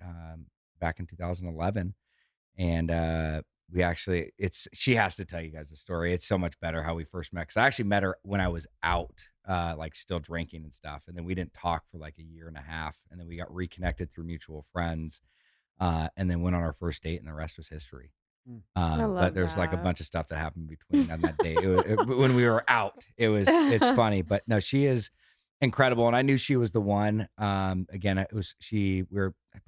back in 2011. And she has to tell you guys the story. It's so much better how we first met. Cause I actually met her when I was out, like still drinking and stuff. And then we didn't talk for like a year and a half. And then we got reconnected through mutual friends and then went on our first date and the rest was history. But there's like a bunch of stuff that happened between on that day. When we were out, it's funny, but no, she is incredible. And I knew she was the one. Again, I probably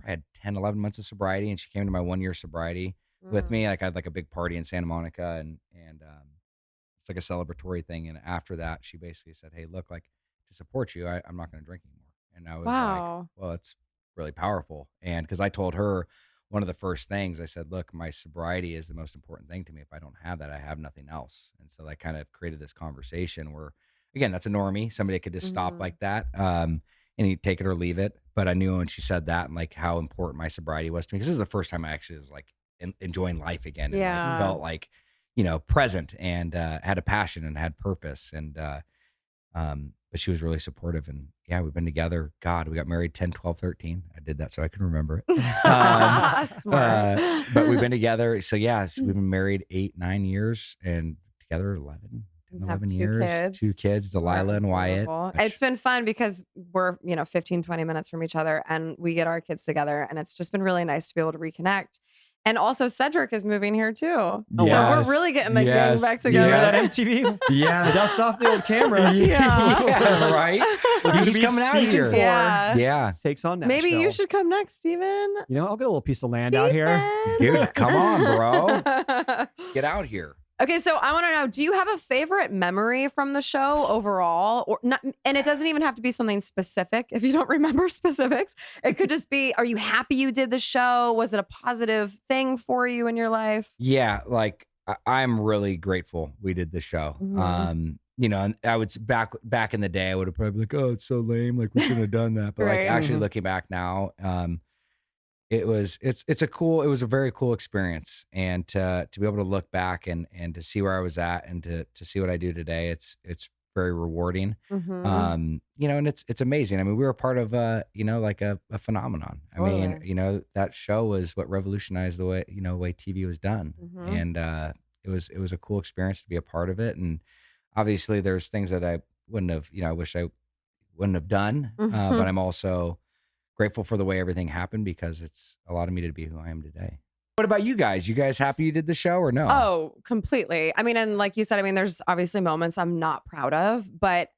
had 10, 11 months of sobriety, and she came to my 1-year sobriety with me. Like I had like a big party in Santa Monica, and it's like a celebratory thing. And after that, she basically said, "Hey, look, like to support you, I'm not going to drink anymore." And I was like, well, it's really powerful. And because I told her one of the first things, I said, look, my sobriety is the most important thing to me. If I don't have that, I have nothing else. And so that kind of created this conversation where, again, that's a normie. Somebody could just stop like that. And you take it or leave it. But I knew when she said that and like how important my sobriety was to me, because this is the first time I actually was like enjoying life again. And like, felt like, present and had a passion and had purpose. And, but she was really supportive, and we've been together. God, we got married 10, 12, 13. I did that so I can remember it. Smart. But we've been together. So we've been married 8, 9 years and together 11 years. 2 kids, Delilah and Wyatt. It's been fun because we're, 15, 20 minutes from each other, and we get our kids together, and it's just been really nice to be able to reconnect. And also Cedric is moving here too. So we're really getting the gang back together. Yeah, that MTV. Dust off the old cameras. Right? He's coming out here. Yeah. Takes on Nashville. Maybe you should come next, Steven. I'll get a little piece of land out here. Dude, come on, bro. Get out here. Okay, so I want to know, do you have a favorite memory from the show overall? Or not, and it doesn't even have to be something specific if you don't remember specifics. It could just be, are you happy you did the show? Was it a positive thing for you in your life? Yeah, like I'm really grateful we did the show. And I would back in the day, I would have probably been like, oh, it's so lame. Like we shouldn't have done that. But like actually looking back now, it was a very cool experience, and to be able to look back and to see where I was at and to see what I do today, it's very rewarding. And it's amazing. I mean, we were part of like a phenomenon. I mean, that show was what revolutionized the way way TV was done. And it was a cool experience to be a part of it. And obviously there's things that I wouldn't have, I wish I wouldn't have done. But I'm also grateful for the way everything happened, because it's allowed me to be who I am today. What about you guys? You guys happy you did the show or no? Oh, completely. I mean, and like you said, there's obviously moments I'm not proud of, but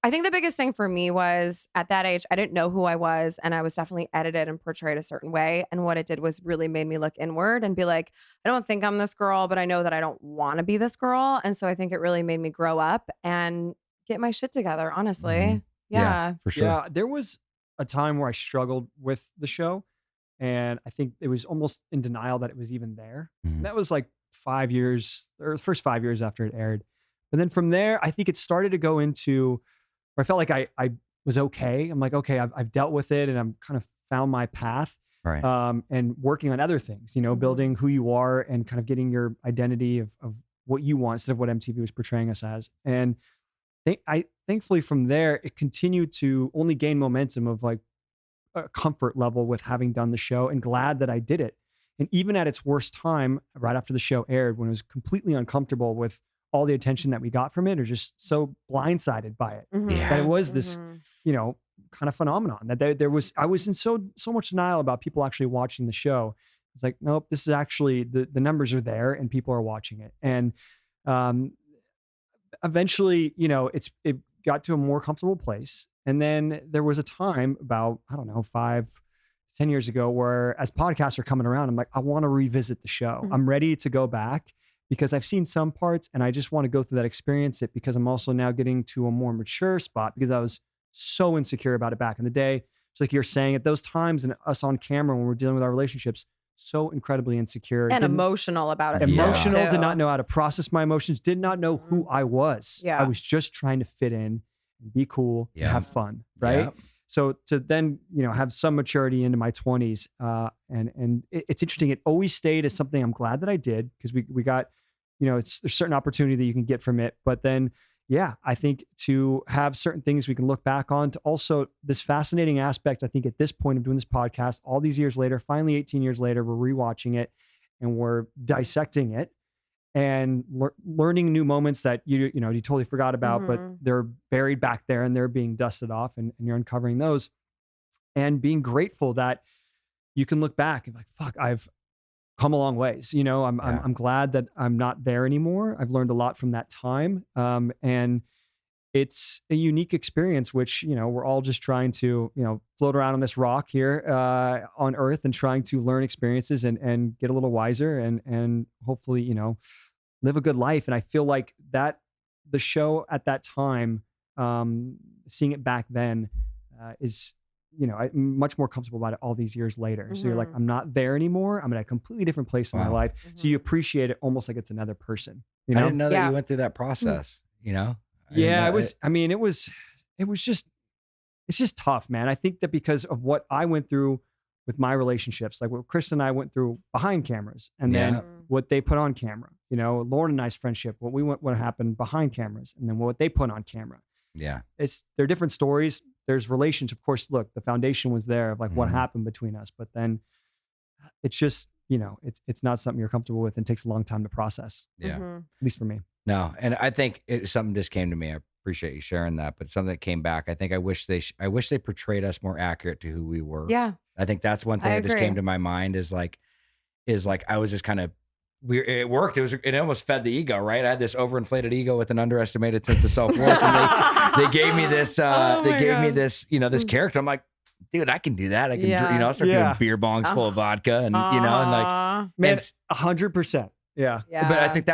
I think the biggest thing for me was at that age, I didn't know who I was, and I was definitely edited and portrayed a certain way. And what it did was really made me look inward and be like, I don't think I'm this girl, but I know that I don't want to be this girl. And so I think it really made me grow up and get my shit together, honestly. Yeah, for sure. Yeah, there was a time where I struggled with the show, and I think it was almost in denial that it was even there. And that was like 5 years, or the first 5 years after it aired. But then from there, I think it started to go into where I felt like I was okay. I'm like, okay, I've dealt with it, and I'm kind of found my path. Right. And working on other things, building who you are and kind of getting your identity of what you want instead of what MTV was portraying us as. And thankfully from there, it continued to only gain momentum of like a comfort level with having done the show, and glad that I did it. And even at its worst time, right after the show aired, when it was completely uncomfortable with all the attention that we got from it, or just so blindsided by it, that it was this, kind of phenomenon that I was in so much denial about people actually watching the show. It's like, nope, this is actually the numbers are there and people are watching it. And, eventually, it got to a more comfortable place. And then there was a time about, 5 to 10 years ago, where as podcasts are coming around, I'm like, I want to revisit the show. I'm ready to go back because I've seen some parts and I just want to go through that, experience it, because I'm also now getting to a more mature spot, because I was so insecure about it back in the day. It's like you're saying, at those times, and us on camera when we're dealing with our relationships, so incredibly insecure and emotional about it. Emotional, did not know how to process my emotions, did not know who I was. I was just trying to fit in and be cool and have fun. Right. So to then, have some maturity into my 20s, and it's interesting. It always stayed as something I'm glad that I did, because we got, there's certain opportunity that you can get from it. But then, I think to have certain things we can look back on, to also this fascinating aspect, I think at this point of doing this podcast, all these years later, finally 18 years later, we're rewatching it and we're dissecting it and learning new moments that you totally forgot about, but they're buried back there and they're being dusted off, and you're uncovering those, and being grateful that you can look back and be like, fuck, I've come a long ways. I'm glad that I'm not there anymore. I've learned a lot from that time. And it's a unique experience, which, we're all just trying to, float around on this rock here on Earth and trying to learn experiences and get a little wiser and hopefully, live a good life. And I feel like that the show at that time, seeing it back then is, I'm much more comfortable about it all these years later. So you're like, I'm not there anymore. I'm in a completely different place in my life. So you appreciate it almost like it's another person. I didn't know that you went through that process, Yeah, it's just tough, man. I think that because of what I went through with my relationships, like what Kristin and I went through behind cameras and then what they put on camera, Lauren and I's friendship, what happened behind cameras and then what they put on camera. Yeah. They're different stories. There's relations. Of course, look, the foundation was there of like what happened between us, but then it's just, it's not something you're comfortable with and takes a long time to process. Yeah. At least for me. No. And I think something just came to me. I appreciate you sharing that, but something that came back. I think I wish they portrayed us more accurate to who we were. Yeah. I think that's one thing that just came to my mind is like I was just kind of it worked. It almost fed the ego, right? I had this overinflated ego with an underestimated sense of self-worth. And they gave me this, this character. I'm like, dude, I can do that. I can, I'll start doing beer bongs full of vodka and, and like, man, 100%. Yeah. But I think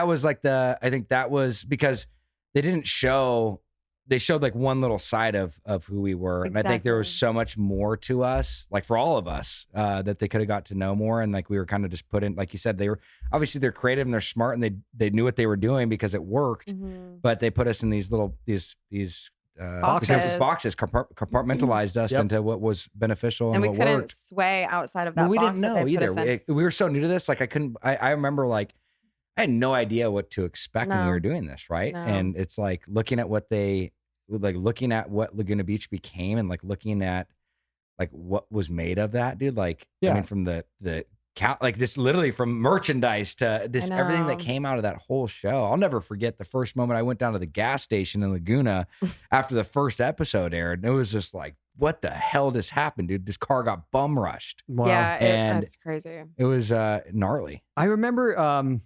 that was because they showed like one little side of who we were. And I think there was so much more to us, like for all of us, that they could have got to know more. And like, we were kind of just put in, like you said, they're creative and they're smart and they knew what they were doing because it worked, but they put us in these boxes, compartmentalized us into what was beneficial and we what couldn't worked. Sway outside of that. We box didn't know either. We were so new to this. Like I remember like, I had no idea what to expect when we were doing this. Right. No. And it's like looking at what Laguna Beach became and like looking at like what was made of that, dude. Like, I mean, from the like this literally from merchandise to just everything that came out of that whole show. I'll never forget the first moment I went down to the gas station in Laguna after the first episode aired. And it was just like, what the hell just happened, dude? This car got bum rushed. Wow. Yeah, that's crazy. It was gnarly. I remember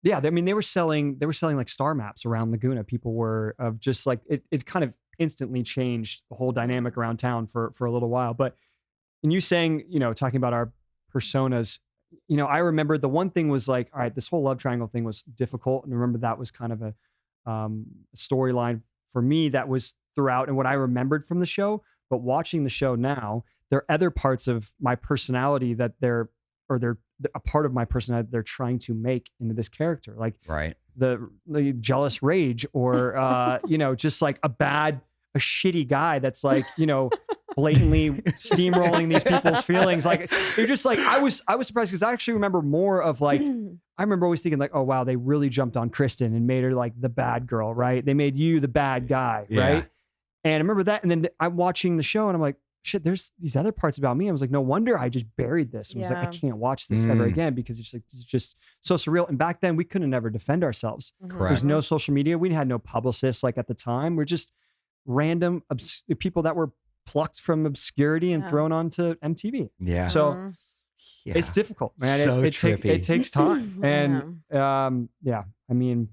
I mean, they were selling like star maps around Laguna. People were of just like it kind of instantly changed the whole dynamic around town for a little while. But and you saying, talking about our personas, I remember the one thing was like, all right, this whole love triangle thing was difficult. And remember that was kind of a storyline for me that was throughout and what I remembered from the show. But watching the show now, there are other parts of my personality that they're a part of my personality they're trying to make into this character, like the jealous rage or just like a shitty guy that's like blatantly steamrolling these people's feelings. Like you're just like I was surprised because I actually remember more of like I remember always thinking like, oh wow, they really jumped on Kristin and made her like the bad girl, right? They made you the bad guy, right? And I remember that, and then I'm watching the show and I'm like, shit, there's these other parts about me. I was like, no wonder I just buried this. I was like, I can't watch this ever again because it's just so surreal. And back then we couldn't ever defend ourselves. There's no social media. We had no publicists like at the time. We're just random people that were plucked from obscurity and thrown onto MTV. Yeah. So it's difficult, man. So it takes time. And I mean,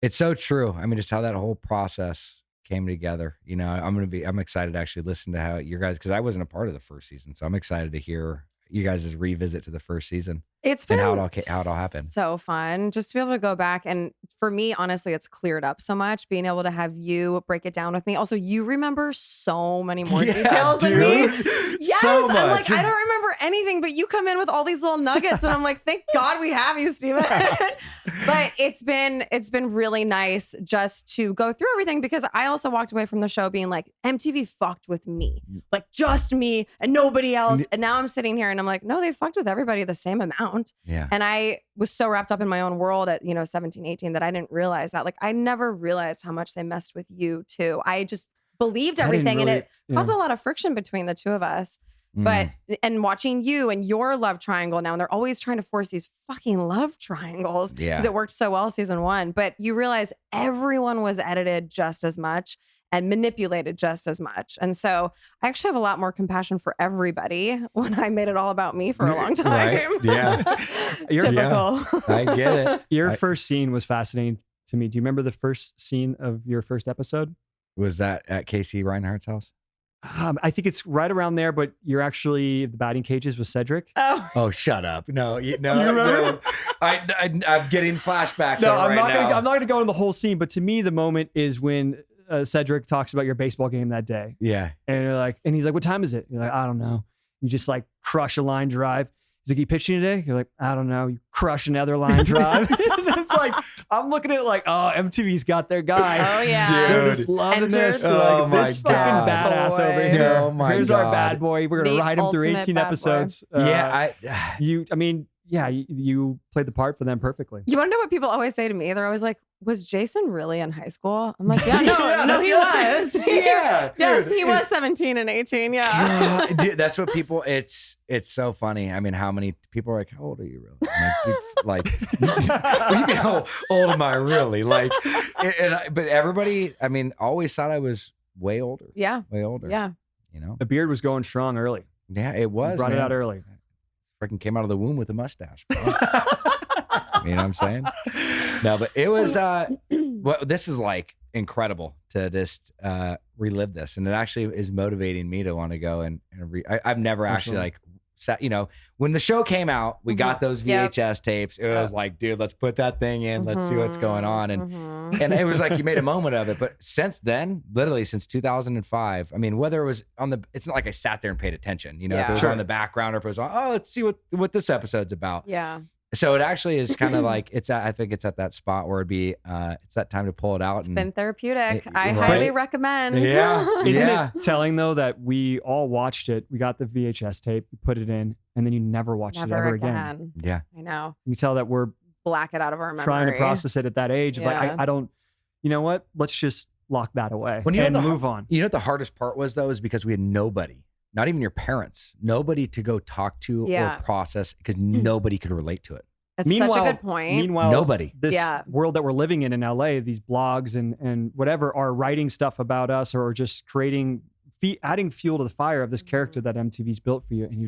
it's so true. I mean, just how that whole process came together. I'm excited to actually listen to how your guys, because I wasn't a part of the first season, so I'm excited to hear you guys' revisit to the first season. It's been how it all happened. So fun just to be able to go back. And for me, honestly, it's cleared up so much being able to have you break it down with me. Also, you remember so many more details than me. Yes. So much. I'm like, I don't remember anything, but you come in with all these little nuggets and I'm like, thank God we have you, Steven. But it's been really nice just to go through everything because I also walked away from the show being like, MTV fucked with me, like just me and nobody else. And now I'm sitting here and I'm like, no, they fucked with everybody the same amount. Yeah. And I was so wrapped up in my own world at, 17, 18 that I didn't realize that. Like I never realized how much they messed with you too. I just believed everything and it caused a lot of friction between the two of us. But, and watching you and your love triangle now, and they're always trying to force these fucking love triangles because it worked so well season 1, but you realize everyone was edited just as much and manipulated just as much. And so I actually have a lot more compassion for everybody when I made it all about me for a long time. Right? Yeah. Typical. I get it. Your first scene was fascinating to me. Do you remember the first scene of your first episode? Was that at Casey Reinhardt's house? I think it's right around there, but you're actually the batting cages with Cedric. Oh, shut up! No. remember? I'm getting flashbacks. No, I'm not gonna go into the whole scene, but to me, the moment is when Cedric talks about your baseball game that day. Yeah, and you're like, and he's like, "What time is it?" You're like, "I don't know." You just like crush a line drive. He's like, "You pitching today?" You're like, "I don't know." You crush another line drive. It's like, I'm looking at it like, oh, MTV's got their guy. Oh yeah, they're just loving this. Oh like, this my fucking God. badass Boy. over here. Oh my Here's God. our bad boy. We're gonna The ride him through ultimate 18 bad boy. episodes. You played the part for them perfectly. You want to know what people always say to me? They're always like, "Was Jason really in high school?" I'm like, "Yeah, Yeah, no, he was. Yeah, Yes, dude. he was 17 and 18. Yeah." Dude, that's what people. It's so funny. I mean, how many people are like, "How old are you really?" I'm like, what do you mean, how old am I really? Like, but everybody, I mean, always thought I was way older. Yeah. Way older. Yeah. You know. The beard was going strong early. Yeah, it was. You brought it man. out early. Freaking came out of the womb with a mustache. Bro. You know what I'm saying? No, but it was. Well, this is like incredible to just relive this, and it actually is motivating me to want to go and I've never actually like sat. You know, when the show came out, we got those VHS tapes. It was like, dude, let's put that thing in. Let's see what's going on, and it was like you made a moment of it. But since then, literally since 2005, I mean, whether it was it's not like I sat there and paid attention. You know, if it was on the background or if it was on, oh, let's see what this episode's about. Yeah. So it actually is kind of like I think it's at that spot where it'd be it's that time to pull it out. It's been therapeutic. I right. highly recommend. Yeah. Isn't it telling though that we all watched it? We got the VHS tape, we put it in, and then you never watched it ever again. Yeah. I know. You can tell that we're Black it out of our memory. trying to process it at that age. Of Yeah. like, I don't, you know what? Let's just lock that away When you and know move on. You know what the hardest part was though, is because we had nobody, not even your parents, nobody to go talk to or process because nobody could relate to it. That's such a good point. Meanwhile, nobody. This world that we're living in LA, these blogs and whatever are writing stuff about us or just creating, adding fuel to the fire of this character that MTV's built for you. And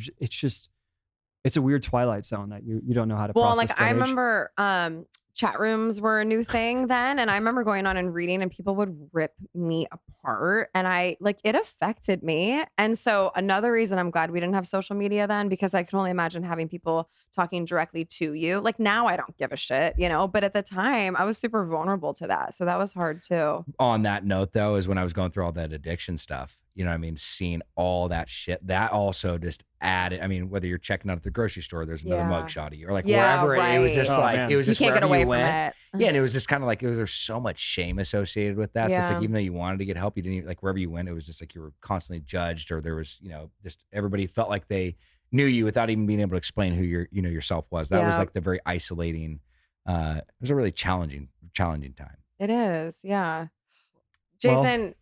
it's a weird twilight zone that you don't know how to process. Well, like that I age. remember chat rooms were a new thing then. And I remember going on and reading and people would rip me apart. And it affected me. And so another reason I'm glad we didn't have social media then, because I can only imagine having people talking directly to you. Like now I don't give a shit, you know, but at the time I was super vulnerable to that. So that was hard too. On that note though, is when I was going through all that addiction stuff, you know what I mean? Seeing all that shit, that also just added, I mean, whether you're checking out at the grocery store, there's another mugshot of you, or like wherever it was just it was just you can't get away you from went. it. Yeah, and it was just kind of like there's so much shame associated with that. So it's like even though you wanted to get help, you didn't even, like wherever you went, it was just like you were constantly judged, or there was, you know, just everybody felt like they knew you without even being able to explain who yourself was. That was like the very isolating. It was a really challenging time. It is, yeah. Jason,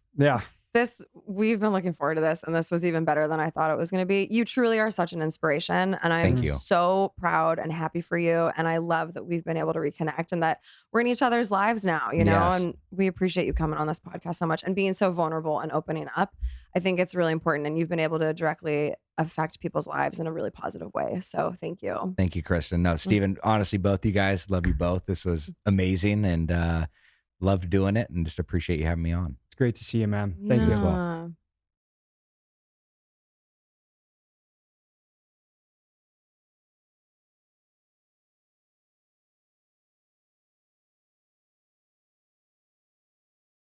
we've been looking forward to this, and this was even better than I thought it was going to be. You truly are such an inspiration, and I'm so proud and happy for you. And I love that we've been able to reconnect and that we're in each other's lives now, you know, and we appreciate you coming on this podcast so much and being so vulnerable and opening up. I think it's really important, and you've been able to directly affect people's lives in a really positive way. So thank you. Thank you, Kristin. No, Steven, honestly, both you guys, love you both. This was amazing, and loved doing it, and just appreciate you having me on. It's great to see you, man. Thank you as well.